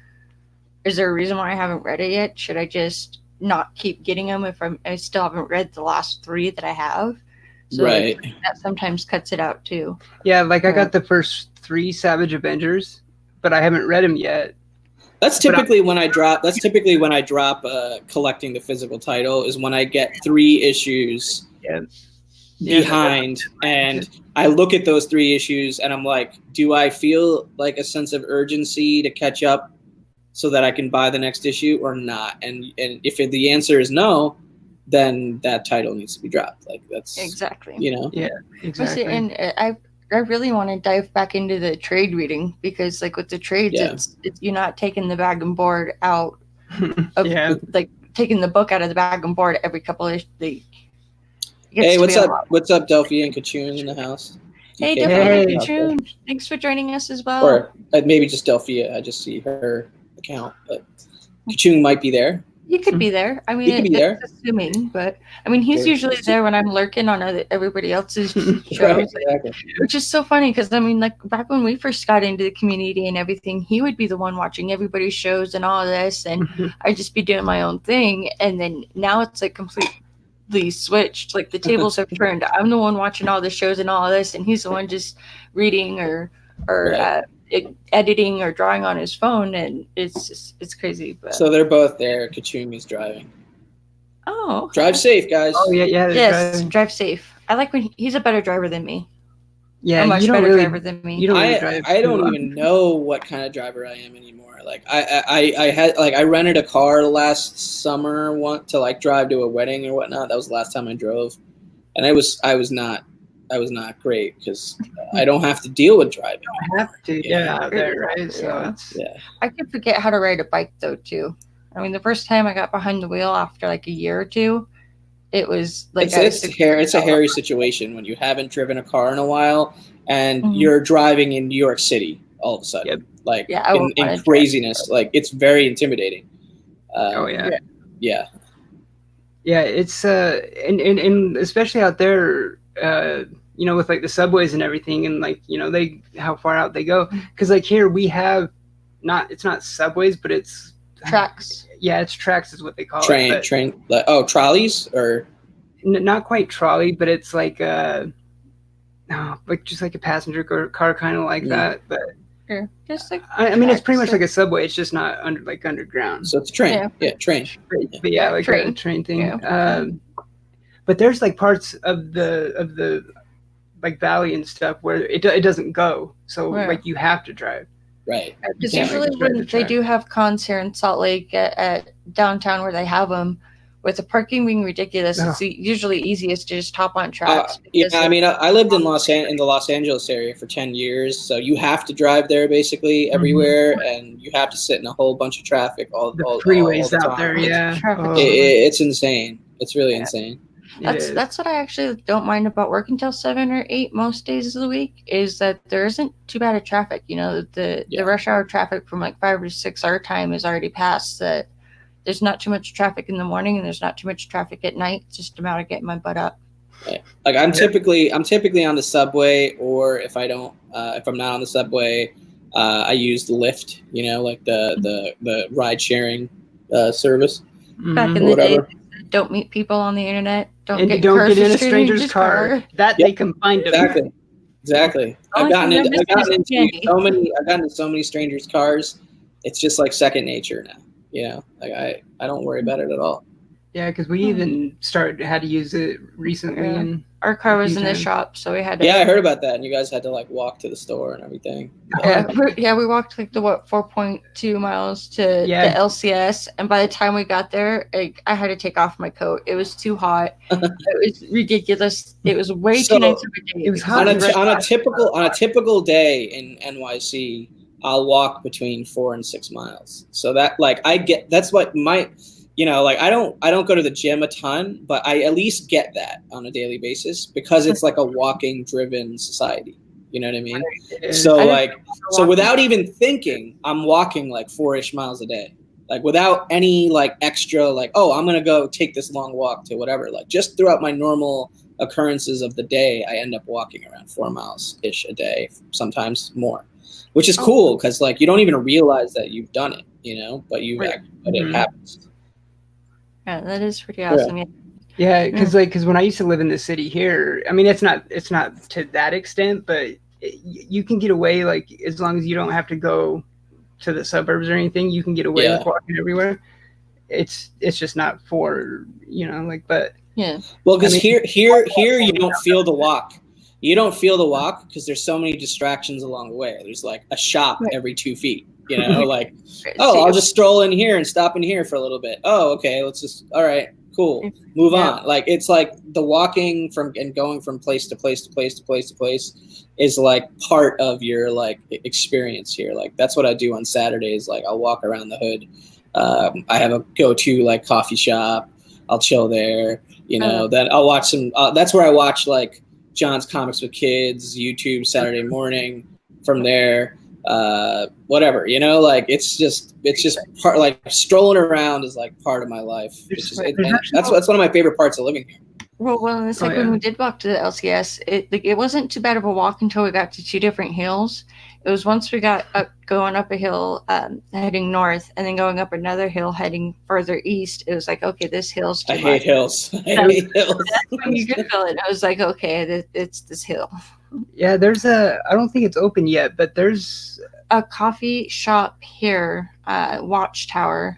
Is there a reason why I haven't read it yet? Should I just not keep getting them if I still haven't read the last 3 that I have? So like, that sometimes cuts it out too. Yeah, like I got the first 3 Savage Avengers, but I haven't read them yet. That's typically when I drop. That's typically when I drop collecting the physical title, is when I get 3 issues behind, and I look at those 3 issues and I'm like, do I feel like a sense of urgency to catch up so that I can buy the next issue or not? And if the answer is no, then that title needs to be dropped. Like that's exactly. Yeah, exactly. And I really want to dive back into the trade reading, because like with the trades, it's you're not taking the bag and board out of like taking the book out of the bag and board every couple of days. Hey, what's up? What's up, Delphi and Kachun in the house? Hey, Delphi and Kachun. Thanks for joining us as well. Or maybe just Delphi. I just see her account, but Kachun might be there. He could be there. I mean, it's assuming, but I mean, he's usually there when I'm lurking on everybody else's shows, which is so funny because I mean, like back when we first got into the community and everything, he would be the one watching everybody's shows and all of this, and I'd just be doing my own thing. And then now it's like completely switched. Like the tables have turned. I'm the one watching all the shows and all of this, and he's the one just reading or editing or drawing on his phone, and it's crazy. But. So they're both there. Kachumi's driving. Oh, okay. Drive safe, guys. Oh yeah. Yes, drive safe. I like when he's a better driver than me. Yeah, a much better driver than me. You don't really drive. I don't even know what kind of driver I am anymore. Like I rented a car last summer to like drive to a wedding or whatnot. That was the last time I drove, and I was not great because I don't have to deal with driving. You don't have to, out there, right? So I could forget how to ride a bike though too. I mean, the first time I got behind the wheel after like a year or two, it was like it's a hairy situation when you haven't driven a car in a while and you're driving in New York City all of a sudden, in craziness. Like it's very intimidating. It's and especially out there. With like the subways and everything, and like how far out they go, because like here we have it's not subways, but it's tracks. It's tracks is what they call it. Train. Trolleys or not quite trolley, but it's like just like a passenger car kind of like that. But just like I mean, it's pretty much like a subway. It's just not underground. So it's a train. Train. But like a train thing. Yeah. But there's like parts of the like valley and stuff where it doesn't go, so like you have to drive. Right. Because usually when they do have cons here in Salt Lake at downtown where they have them, with the parking being ridiculous, it's usually easiest to just hop on tracks. I mean, I lived in the Los Angeles area for 10 years, so you have to drive there basically everywhere, and you have to sit in a whole bunch of traffic all the freeways all the out there. It's insane. It's really insane. That's what I actually don't mind about working till 7 or 8 most days of the week, is that there isn't too bad of traffic. The rush hour traffic from like 5 or 6 our time is already past. That there's not too much traffic in the morning and there's not too much traffic at night. It's just a matter of getting my butt up. Right. Like I'm typically on the subway, or if I'm not on the subway, I use Lyft. Like the ride sharing service. Back in the day, don't meet people on the internet. Don't get in a stranger's car. That they combined. Exactly. Exactly. I've gotten into so many strangers' cars. It's just like second nature now. You know, like I don't worry about it at all. Yeah, because we even had to use it recently, and our car was in the shop, so we had to. Yeah, I heard about that, and you guys had to like walk to the store and everything. Yeah, we walked like 4.2 miles to the LCS, and by the time we got there, I had to take off my coat. It was too hot. It was ridiculous. It was way too nice of a day. It was hot on a typical day in NYC. I'll walk between 4 and 6 miles. So that like that's what my. You know, like I don't go to the gym a ton, but I at least get that on a daily basis because it's like a walking driven society. You know what I mean? So without even thinking, I'm walking like 4-ish miles a day, like without any like extra, like, oh, I'm going to go take this long walk to whatever, like just throughout my normal occurrences of the day, I end up walking around 4 miles ish a day, sometimes more, which is cool. Cause like, you don't even realize that you've done it, you know, but it happens. Yeah, that is pretty awesome. Yeah, because when I used to live in the city here, I mean, it's not to that extent, but you can get away like as long as you don't have to go to the suburbs or anything, you can get away with walking everywhere. It's just not for but Well, because here you don't feel the walk. You don't feel the walk because there's so many distractions along the way. There's like a shop every 2 feet. You know, like, oh, I'll just stroll in here and stop in here for a little bit. Oh, okay, all right, cool, move on. Like, it's like the walking and going from place to place to place to place to place is like part of your like experience here. Like, that's what I do on Saturdays. Like, I'll walk around the hood. I have a go-to like coffee shop. I'll chill there. You know, then I'll watch some. That's where I watch like John's Comics with Kids YouTube Saturday morning. From there. Whatever, you know, like it's just part, like strolling around is like part of my life. That's one of my favorite parts of living here. Well, it's like when we did walk to the LCS, it wasn't too bad of a walk until we got to 2 different hills. It was once we got going up a hill heading north, and then going up another hill heading further east. It was like, okay, this hill's too much. I hate hills. That's when you could feel it. I was like, okay, it's this hill. Yeah, I don't think it's open yet, but there's a coffee shop here, Watchtower,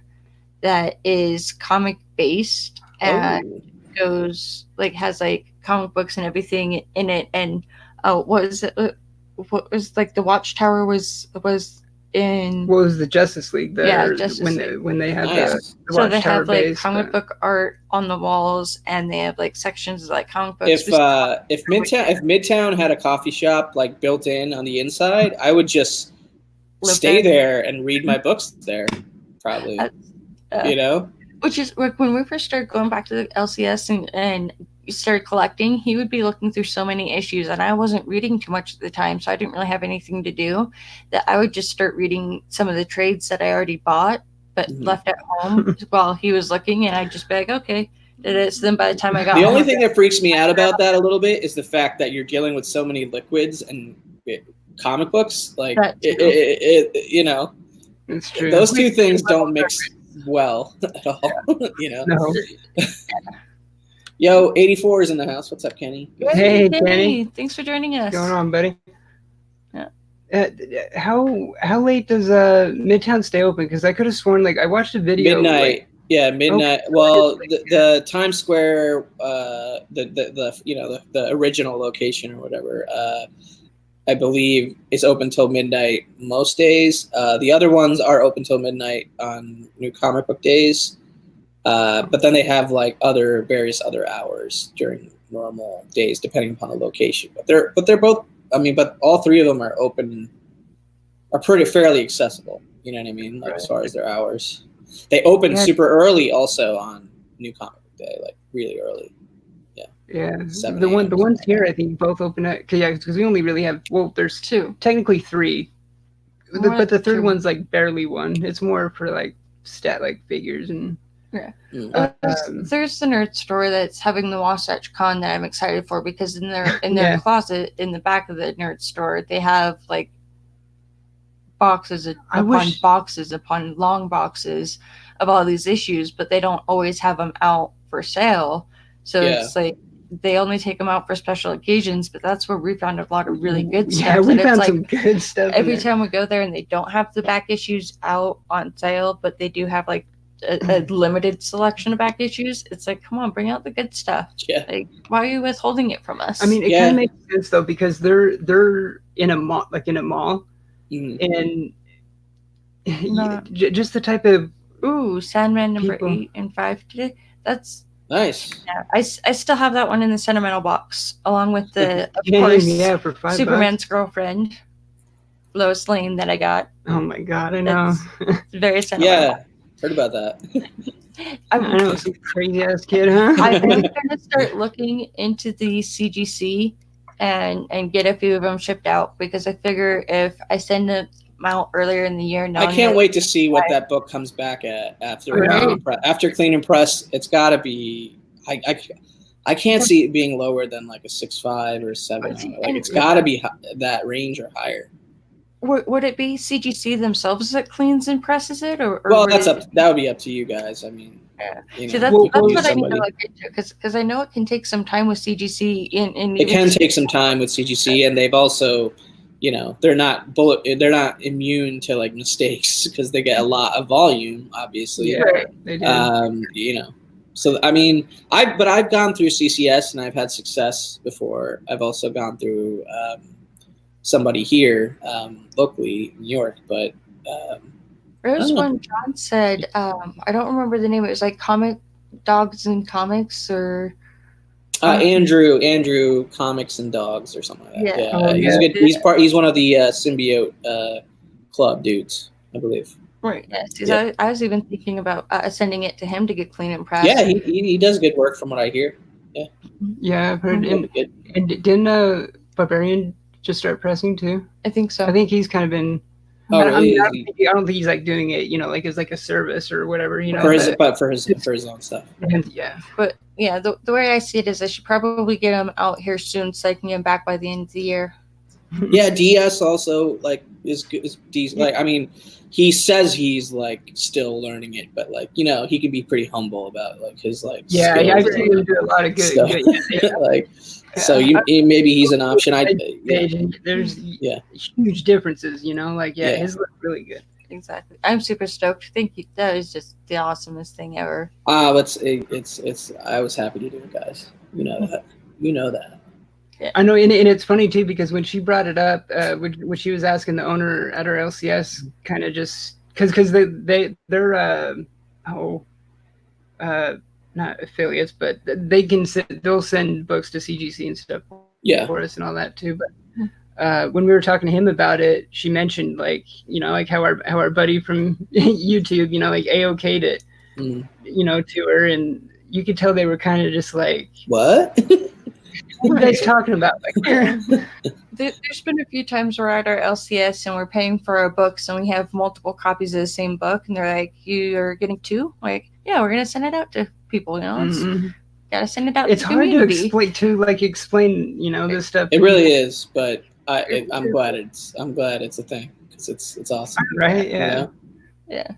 that is comic based and goes like has like comic books and everything in it. And what was like the Watchtower was in what was the Justice League there? League. When they have nice. the so they have like base, comic book art on the walls, and they have like sections of like comic books. If Midtown had a coffee shop like built in on the inside, I would just stay there and read my books there, probably. You know, which is like when we first started going back to the LCS and started collecting, he would be looking through so many issues, and I wasn't reading too much at the time, so I didn't really have anything to do, that I would just start reading some of the trades that I already bought but left at home while he was looking, and I'd just be like, okay, did it. So then by the time I got the only thing that freaks me out about that a little bit is the fact that you're dealing with so many liquids and comic books, like you know, it's true. Those two things don't mix well at all. You know. No. Yo, 84 is in the house. What's up, Kenny? Hey, Kenny. Thanks for joining us. What's going on, buddy? Yeah. How late does Midtown stay open? Because I could have sworn like I watched a video. Midnight. Midnight. Oh. Well, the Times Square, the original location or whatever, I believe is open till midnight most days. The other ones are open till midnight on New Comic Book Days. But then they have like various other hours during normal days, depending upon the location. But they're both. I mean, but all 3 of them are open, are fairly accessible. You know what I mean? Like as far as their hours, they open super early also on New Comic Book Day, like really early. Yeah, the ones here I think both open at because we only really have there's 2, technically 3, but the third one's like barely 1. It's more for like stat like figures and. Yeah. There's the nerd store that's having the Wasatch Con that I'm excited for, because in their closet in the back of the nerd store they have like boxes upon long boxes of all these issues, but they don't always have them out for sale. So it's like they only take them out for special occasions, but that's where we found a lot of really good stuff. Yeah, we And it's found like, some good stuff. every time we go there and they don't have the back issues out on sale, but they do have like a limited selection of back issues, it's like, come on, bring out the good stuff. Yeah. Like, why are you withholding it from us? I mean, it kind of makes sense though, because they're in a mall, and just the type of Sandman number 8 and 5 today. That's nice. Yeah, I still have that one in the sentimental box, along with the of course for $5. Superman's girlfriend, Lois Lane, that I got. Oh my god, I know. It's very sentimental. Yeah, heard about that. I know, some crazy ass kid, huh? I'm gonna start looking into the CGC and get a few of them shipped out, because I figure if I send them out earlier in the year, I can't wait to see what that book comes back at after Clean and Press. It's got to be. I can't see it being lower than like a 6.5 or 7. Like, it's got to be that range or higher. Would it be CGC themselves that cleans and presses it, or well, that would be up to you guys. I mean, see, that's what I need to look into, because I know it can take some time with CGC. It can take some time with CGC, and they've also, they're not immune to like mistakes, because they get a lot of volume, obviously. Yeah, they do. So I mean, I've gone through CCS and I've had success before. I've also gone through somebody here locally in New York, but there was one John said, I don't remember the name. It was like Comic Dogs and Comics, or Andrew Comics and Dogs or something like that. Yeah, he's good. He's one of the symbiote club dudes, I believe. Right. Yes. I was even thinking about sending it to him to get clean and pressed. Yeah, he does good work from what I hear. Yeah. Yeah, I've heard. And didn't Barbarian just start pressing too? I think so. I think he's kind of been. Oh, really? I don't think he's like doing it, like as like a service or whatever, for his own stuff. Yeah. But yeah, the way I see it is I should probably get him out here soon, so I can get him back by the end of the year. Yeah, DS also like is decent. Like, I mean, he says he's like still learning it, but like, he can be pretty humble about like his like. Yeah, I've seen him do a lot of good. Like, so maybe he's an option. There's huge differences, his look really good. Exactly. I'm super stoked. Thank you. That is just the awesomest thing ever. It's I was happy to do it, guys. You know that. Yeah. I know, and it's funny too, because when she brought it up, when she was asking the owner at her LCS, kind of just because they're not affiliates, but they'll send books to CGC and stuff for us and all that too. But when we were talking to him about it, she mentioned like how our buddy from YouTube like AOK'd it to her, and you could tell they were kind of just like, what? What are you guys talking about? There's been a few times we're at our LCS and we're paying for our books and we have multiple copies of the same book, and they're like, "You're getting 2?" Like, yeah, we're gonna send it out to people. Gotta send it out. It's to the hard community. to explain this stuff. It really is, but I'm glad it's a thing, because it's awesome. Right? Yeah. Yeah.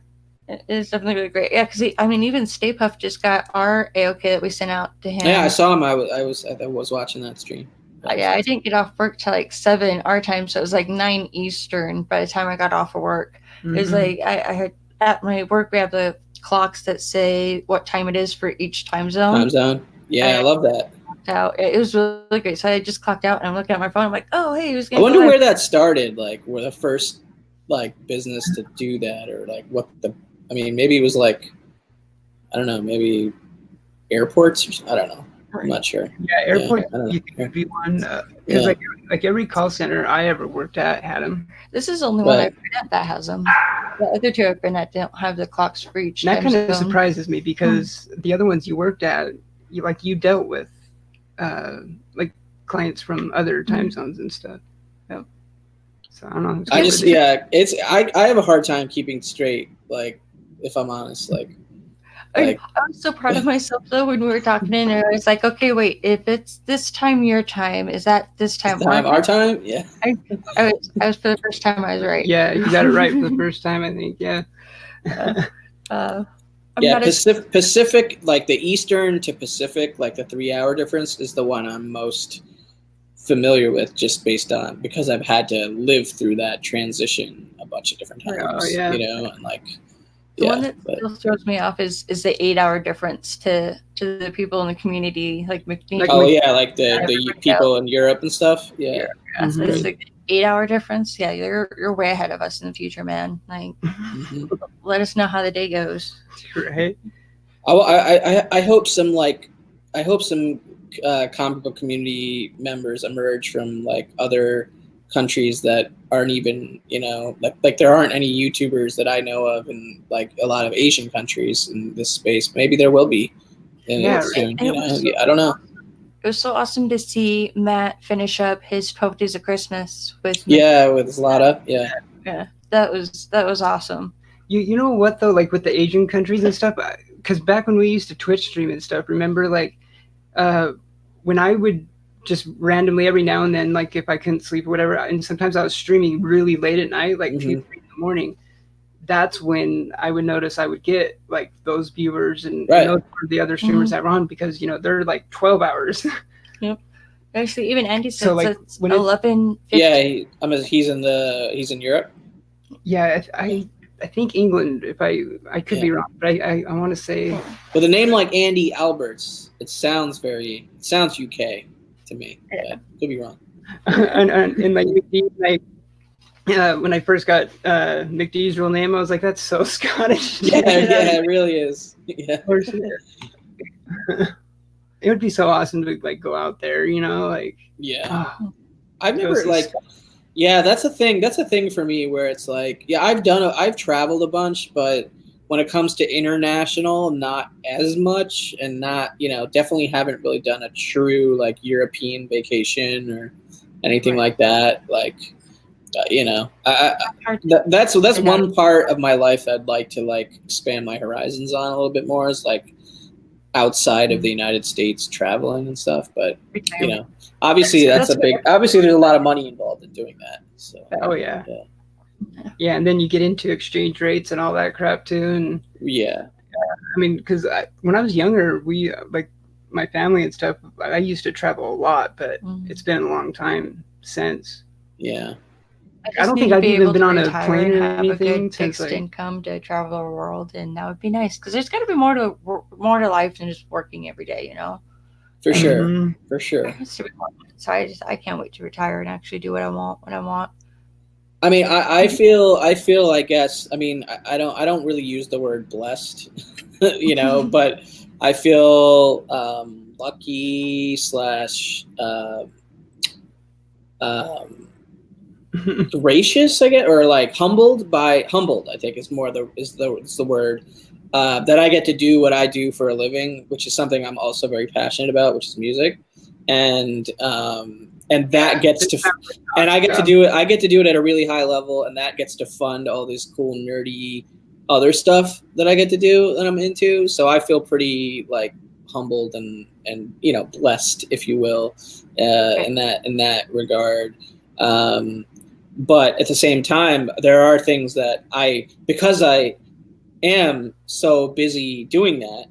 It's definitely really great. Yeah, because even Stay Puft just got our AOK that we sent out to him. Yeah, I saw him. I was watching that stream. Yeah, I didn't get off work till like 7 our time, so it was like 9 Eastern by the time I got off of work. It was like I had at my work we have the clocks that say what time it is for each time zone. Yeah, I love that. Out. It was really great. So I just clocked out and I'm looking at my phone. I'm like, oh hey, who's gonna? I wonder where that started. Like, were the first like business to do that, or like what the. I mean, maybe it was like, I don't know, maybe airports or something. I don't know. I'm not sure. Yeah, airports. You could be one. Because like every call center I ever worked at had them. This is the only one I've been at that has them. The other 2 I've been at don't have the clocks for each. That kind of surprises me, because the other ones you worked at, you dealt with like clients from other time zones and stuff. Yep. So I don't know. I have a hard time keeping straight. Like, if I'm honest, I was so proud of myself though when we were talking, and I was like, okay, wait, if it's this time your time, is that this time our time? Yeah. I was for the first time I was right. Yeah, you got it right for the first time, I think. Yeah. I'm Yeah, Pacific, like the Eastern to Pacific, like the 3-hour difference is the one I'm most familiar with, just based on because I've had to live through that transition a bunch of different times, and like. The one that still throws me off is the 8-hour difference to the people in the community, like McNeil. Like the people in Europe and stuff. Yeah. So it's like 8-hour difference. Yeah, you're way ahead of us in the future, man. Like, let us know how the day goes. Right. I hope some comic book community members emerge from like other countries that aren't even, like there aren't any YouTubers that I know of in like a lot of Asian countries in this space. Maybe there will be soon. I don't know. It was so awesome to see Matt finish up his 12 Days of Christmas with with Zlata. Yeah, that was awesome. You know what though, like with the Asian countries and stuff, because back when we used to Twitch stream and stuff, remember like when I would just randomly every now and then, like if I couldn't sleep or whatever, and sometimes I was streaming really late at night, like 2-3 in the morning, that's when I would notice I would get like those viewers and those were the other streamers that were on, because they're like 12 hours. Yep. Actually, even Andy said so like when 11. He's in Europe. Yeah, I think England. If I could be wrong, but I want to say. With a name like Andy Alberts, it sounds UK to me. Yeah. Could be wrong. and like McD, when I first got McD's real name, I was like, that's so Scottish. Yeah, it really is. Yeah. It would be so awesome to like go out there, like. Yeah. I've never like. Yeah, that's a thing. That's a thing for me where it's like, I've traveled a bunch, but when it comes to international, not as much, and not, definitely haven't really done a true like European vacation or anything like that. Like, that's one part of my life I'd like to like expand my horizons on a little bit more, is like outside of the United States traveling and stuff. But obviously obviously there's a lot of money involved in doing that. So yeah, and then you get into exchange rates and all that crap too, and I mean, because when I was younger, we like my family and stuff, I used to travel a lot, but it's been a long time since. Yeah. I don't think I've even been on a plane or anything. Have a good fixed income to travel the world, and that would be nice, because there's got to be more to life than just working every day, For sure, for sure. So I can't wait to retire and actually do what I want when I want. I mean, I feel, I guess, I mean, I don't really use the word blessed, but I feel lucky / gracious, I guess, or like humbled, I think is the word, that I get to do what I do for a living, which is something I'm also very passionate about, which is music. And that gets to, and I get to do it at a really high level, and that gets to fund all this cool nerdy other stuff that I get to do that I'm into. So I feel pretty like humbled and blessed, if you will, in that regard. But at the same time, there are things that because I am so busy doing that,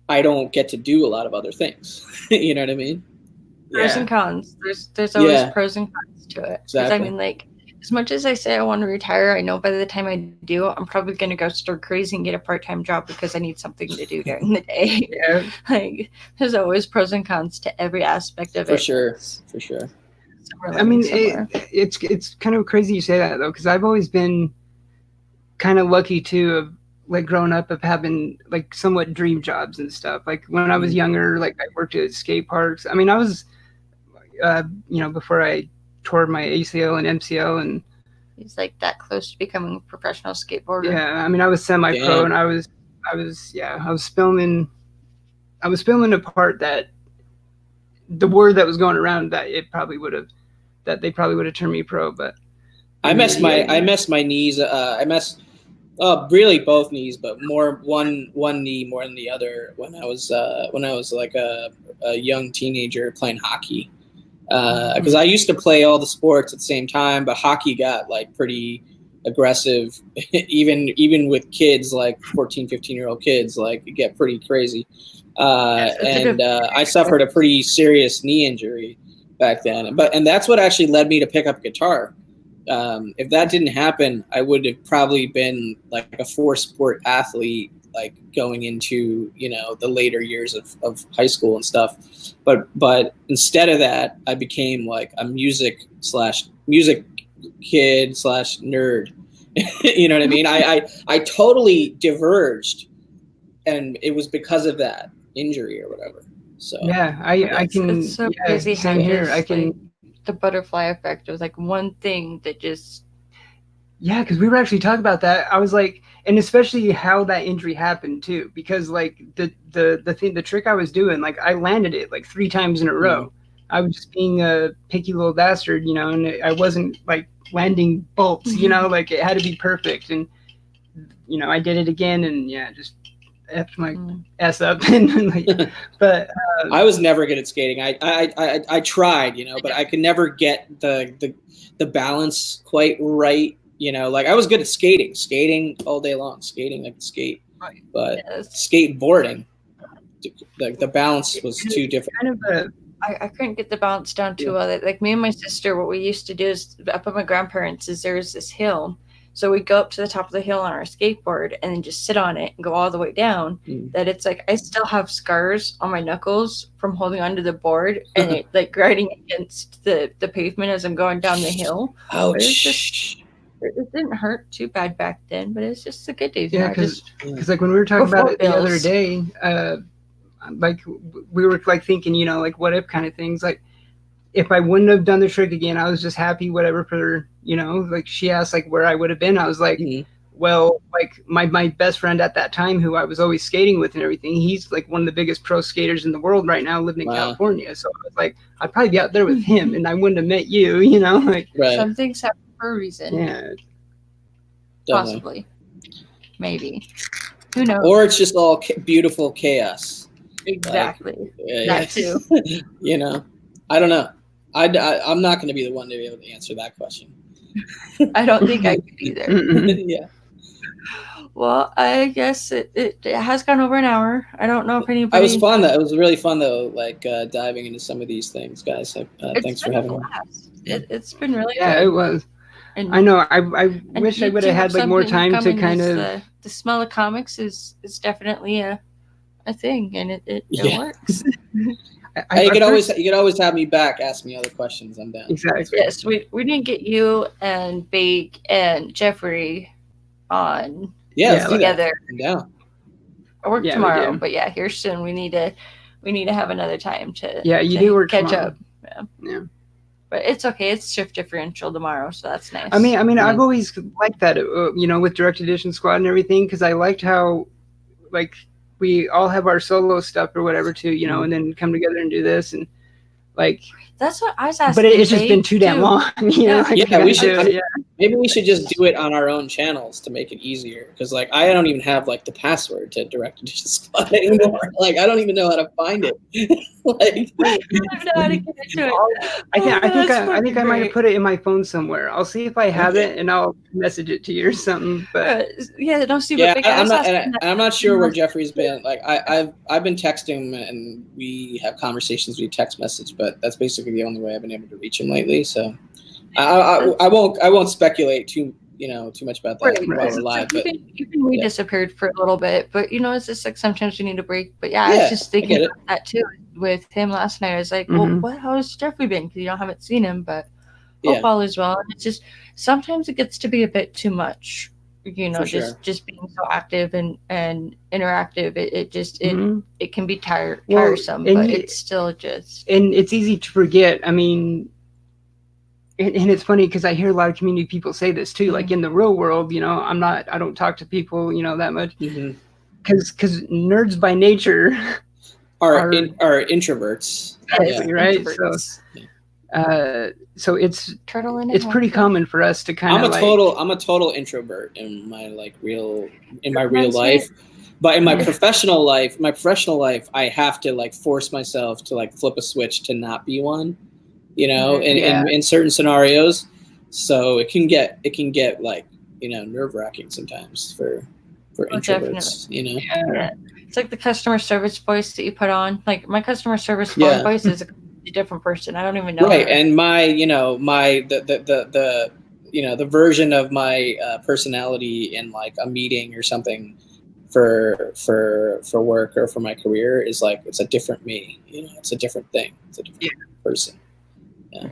I don't get to do a lot of other things. You know what I mean? Pros and cons. There's always pros and cons to it. Exactly. I mean, like, as much as I say I want to retire, I know by the time I do, I'm probably going to go stir crazy and get a part-time job because I need something to do during the day. Yeah. Like, there's always pros and cons to every aspect of it. For sure. I mean, it's kind of crazy you say that, though, because I've always been kind of lucky too, of like growing up of having like somewhat dream jobs and stuff. Like when I was younger, like I worked at skate parks. I mean, I was, before I tore my ACL and MCL, and he's like that close to becoming a professional skateboarder. Yeah, I mean, I was semi-pro, and I was filming a part that the word that was going around that they probably would have turned me pro, but I messed my knees. I messed really both knees, but more one knee more than the other when I was like a young teenager playing hockey. Because I used to play all the sports at the same time, but hockey got like pretty aggressive, even with kids, like 14, 15-year-old kids, like it get pretty crazy. I suffered a pretty serious knee injury back then, and that's what actually led me to pick up guitar. If that didn't happen, I would have probably been like a 4-sport athlete, like going into, you know, the later years of high school and stuff. But instead of that, I became like a music kid / nerd. You know what I mean? I totally diverged, and it was because of that injury or whatever. So yeah, I can. It's so yeah, crazy how same here. I just, can. like, the butterfly effect was like one thing that just. Yeah, because we were actually talking about that. I was like, and especially how that injury happened too, because like the trick I was doing, like I landed it like 3 times in a row. I was just being a picky little bastard, you know, and I wasn't like landing bolts, you know, like it had to be perfect. And you know, I did it again, and yeah, just effed my ass up. And like, but I was never good at skating. I tried, you know, but I could never get the balance quite right. You know, like I was good at skating all day long, skating, like skate, but skateboarding, like the balance was too different. Kind of I couldn't get the balance down too well. Like me and my sister, what we used to do is up at my grandparents' is there's this hill. So we go up to the top of the hill on our skateboard and then just sit on it and go all the way down. That it's like I still have scars on my knuckles from holding onto the board and it like grinding against the pavement as I'm going down the hill. Ouch. It didn't hurt too bad back then, but it's just a good day. Yeah, because like when we were talking about it the other day, like we were like thinking, you know, like what if kind of things. Like if I wouldn't have done the trick again, I was just happy, whatever, for, you know, like she asked like where I would have been. I was like, well, like my best friend at that time, who I was always skating with and everything, he's like one of the biggest pro skaters in the world right now, living in California. So I was like, I'd probably be out there with him, and I wouldn't have met you, you know, like some things happen for a reason. Yeah, possibly, maybe, who knows? Or it's just all beautiful chaos. Exactly. Like, that too. You know, I don't know. I'm not going to be the one to be able to answer that question. I don't think I could either. Yeah. Well, I guess it has gone over an hour. I don't know if anybody. It was fun though. It was really fun though, like diving into some of these things, guys. Thanks for having me. It's been really good. It was. And I know. I wish I would have had like more time to kind of. The smell of comics is definitely a thing, and it works. You could always have me back. Ask me other questions. I'm down. Exactly. Yes, we didn't get you and Bake and Jeffrey on. Yeah, together. Yeah. I work tomorrow, but yeah, here soon. We need to have another time to. Yeah, you do work catch tomorrow. up. Yeah. But it's okay. It's shift differential tomorrow, so that's nice. I mean, I've always liked that, you know, with Direct Edition Squad and everything, because I liked how, like, we all have our solo stuff or whatever too, you know, and then come together and do this, and like. That's what I was asking. But it's just been too damn long. You know? Yeah, we should. Maybe we should just do it on our own channels to make it easier. Because like I don't even have like the password to Direct Edition Squad anymore. Like I don't even know how to find it. Like I don't know how to get into it. I think I might have put it in my phone somewhere. I'll see if I have it and I'll message it to you or something. But don't see. Yeah, I'm not sure where Jeffrey's been. Like I've been texting him and we have conversations via text message, but that's basically the only way I've been able to reach him lately. So I won't speculate too much about that while we're live. But even we disappeared for a little bit, but you know, it's just like sometimes you need a break. But yeah, I was just thinking about that too with him last night. I was like, well, how has Jeffrey been? Because haven't seen him, but hope all is well. And it's just sometimes it gets to be a bit too much. You know, just being so active and interactive, it can be tiresome, but it's still just. And it's easy to forget. I mean, and it's funny because I hear a lot of community people say this too. Like in the real world, you know, I don't talk to people, you know, that much. Because nerds by nature are introverts. Right? Introverts. So it's pretty common for us to kind of. I'm a total introvert in my real life, but in my professional life, I have to like force myself to like flip a switch to not be one, you know, in certain scenarios. So it can get like nerve-wracking sometimes for introverts. Definitely. You know. Yeah. It's like the customer service voice that you put on. Like my customer service phone voice is a completely different person. I don't even know. Right, her. and the version of my personality in like a meeting or something for work or for my career is like it's a different me. It's a different thing. It's a different person. Yeah.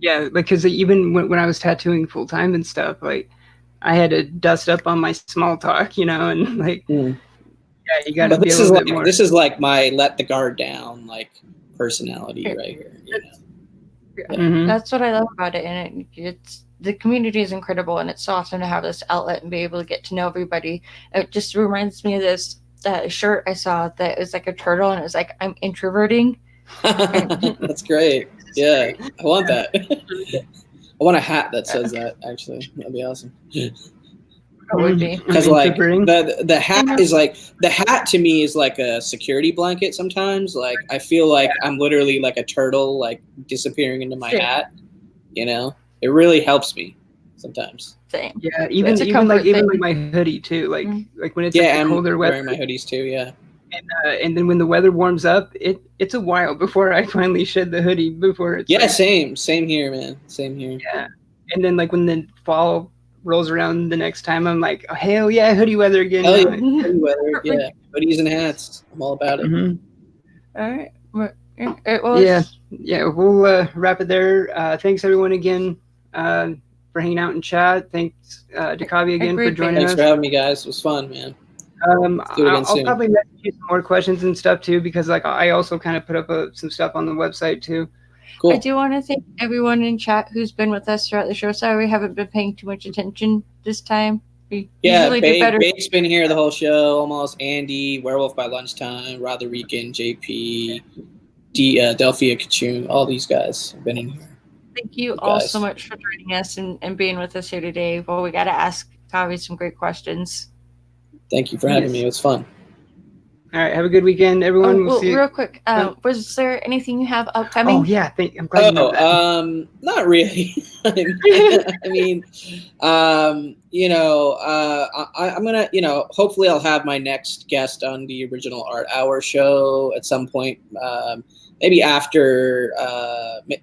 Yeah, because even when I was tattooing full time and stuff, like I had to dust up on my small talk, and like, yeah, you got to be a little bit more. This is like my let the guard down like personality right here. That's what I love about it, and it's the community is incredible, and it's awesome to have this outlet and be able to get to know everybody. It just reminds me of that shirt I saw that was like a turtle, and it was like I'm introverting. That's great. Yeah, I want that. I want a hat that says that. Actually, that'd be awesome. It would be because like the hat is like the hat to me is like a security blanket. Sometimes, like I feel like I'm literally like a turtle, like disappearing into my hat. It really helps me sometimes. Same. Yeah, even like my hoodie too. Like when it's like the colder weather. I'm wearing my hoodies too. Yeah. And then when the weather warms up, it's a while before I finally shed the hoodie. Before it's same here, man. Same here. Yeah, and then like when the fall rolls around the next time, I'm like, oh, hell yeah, hoodie weather again. Hell yeah, hoodie weather. Yeah, hoodies and hats. I'm all about it. All right. Yeah. We'll wrap it there. Thanks everyone again for hanging out in chat. Thanks to Kavi again for joining us. Thanks for having me, guys. It was fun, man. I'll probably message you some more questions and stuff too, because like I also kind of put up some stuff on the website too. Cool. I do want to thank everyone in chat who's been with us throughout the show. Sorry we haven't been paying too much attention this time. We usually do better. Babe's been here the whole show almost. Andy, Werewolf by Lunchtime, Roderican, JP, Delphia Kachun, all these guys have been in here. Thank you all so much for joining us and being with us here today. Well, we got to ask Kavi some great questions. Thank you for having me. It was fun. All right. Have a good weekend, everyone. We'll see you. Real quick, was there anything you have upcoming? Oh, yeah. I'm glad you know that. Not really. I mean, I'm going to, hopefully I'll have my next guest on the Original Art Hour show at some point. Maybe after,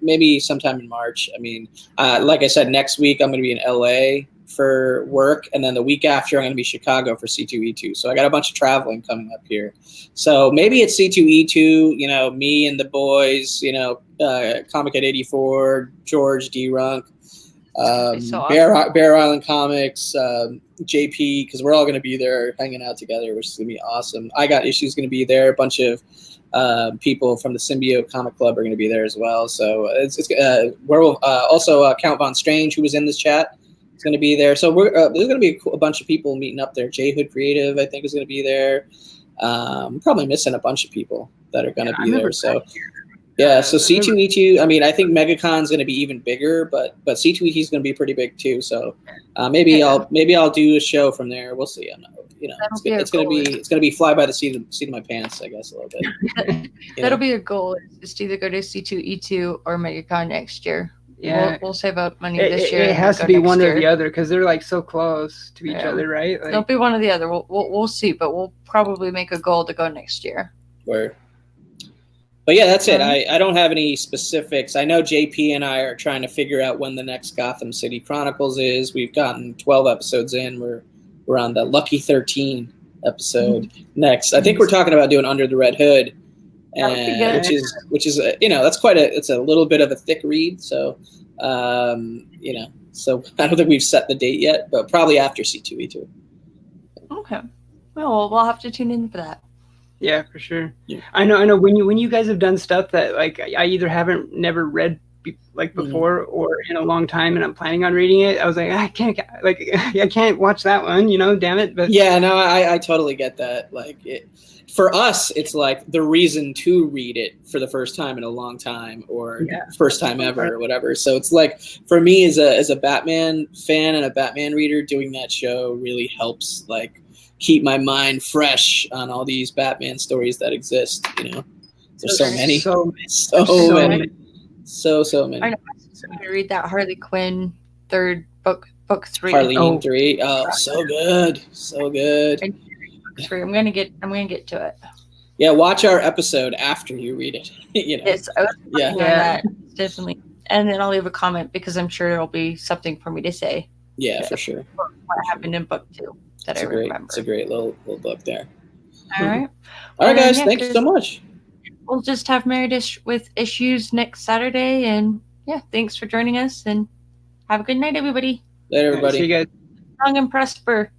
maybe sometime in March. I mean, like I said, next week I'm going to be in LA for work, and then the week after I'm going to be Chicago for C2E2. So I got a bunch of traveling coming up here. So maybe it's C2E2, me and the boys, Comic at 84, George D. Runk, Bear Island Comics, JP, because we're all going to be there hanging out together, which is going to be awesome. I Got Issues going to be there. A bunch of people from the Symbiote Comic Club are going to be there as well. So it's Werewolf, also Count Von Strange, who was in this chat, is going to be there. So there's going to be a bunch of people meeting up there. J Hood Creative, I think, is going to be there. I'm probably missing a bunch of people that are going to be there. So yeah, so C2E2. I mean, I think MegaCon's going to be even bigger, but C2E2 is going to be pretty big too. So maybe I'll do a show from there. We'll see. It's going to be fly by the seat of my pants, I guess, a little bit. That'll be a goal, is to either go to C2E2 or MegaCon next year. Yeah, we'll save up money this year. It has to be one or the other, because they're like so close to each other, right? Like, it'll be one or the other. We'll see, but we'll probably make a goal to go next year. Word. But yeah, that's it. I don't have any specifics. I know JP and I are trying to figure out when the next Gotham City Chronicles is. We've gotten 12 episodes in. We're on the lucky 13 episode next. I think we're talking about doing Under the Red Hood, which is that's it's a little bit of a thick read. So so I don't think we've set the date yet, but probably after C2E2. Okay. Well, we'll have to tune in for that. Yeah, for sure. Yeah. I know when you guys have done stuff that like I either never read before or in a long time, and I'm planning on reading it, I was like, I can't watch that one, damn it. But yeah, no, I totally get that. For us, it's like the reason to read it for the first time in a long time, or first time ever, or whatever. So it's like, for me as a Batman fan and a Batman reader, doing that show really helps keep my mind fresh on all these Batman stories that exist. There's so many. So many. I know. I'm going to read that Harley Quinn third book book 3. Harleen 3. Oh, so good. So good. Book 3. I'm gonna get to it. Yeah, watch our episode after you read it. Yes, I was yeah. on that, definitely. And then I'll leave a comment because I'm sure it'll be something for me to say. Yeah, for sure. What happened in book 2 that I remember. It's a great little book there. All right. All right, guys. Thank you so much. We'll just have Married with Issues next Saturday. And yeah, thanks for joining us. And have a good night, everybody. Later, everybody. See you guys. Long and prosper.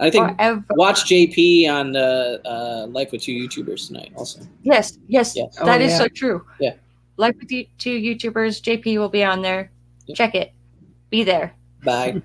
I think forever. Watch JP on Life with Two YouTubers tonight also. Yes. That is so true. Yeah. Life with Two YouTubers. JP will be on there. Yeah. Check it. Be there. Bye.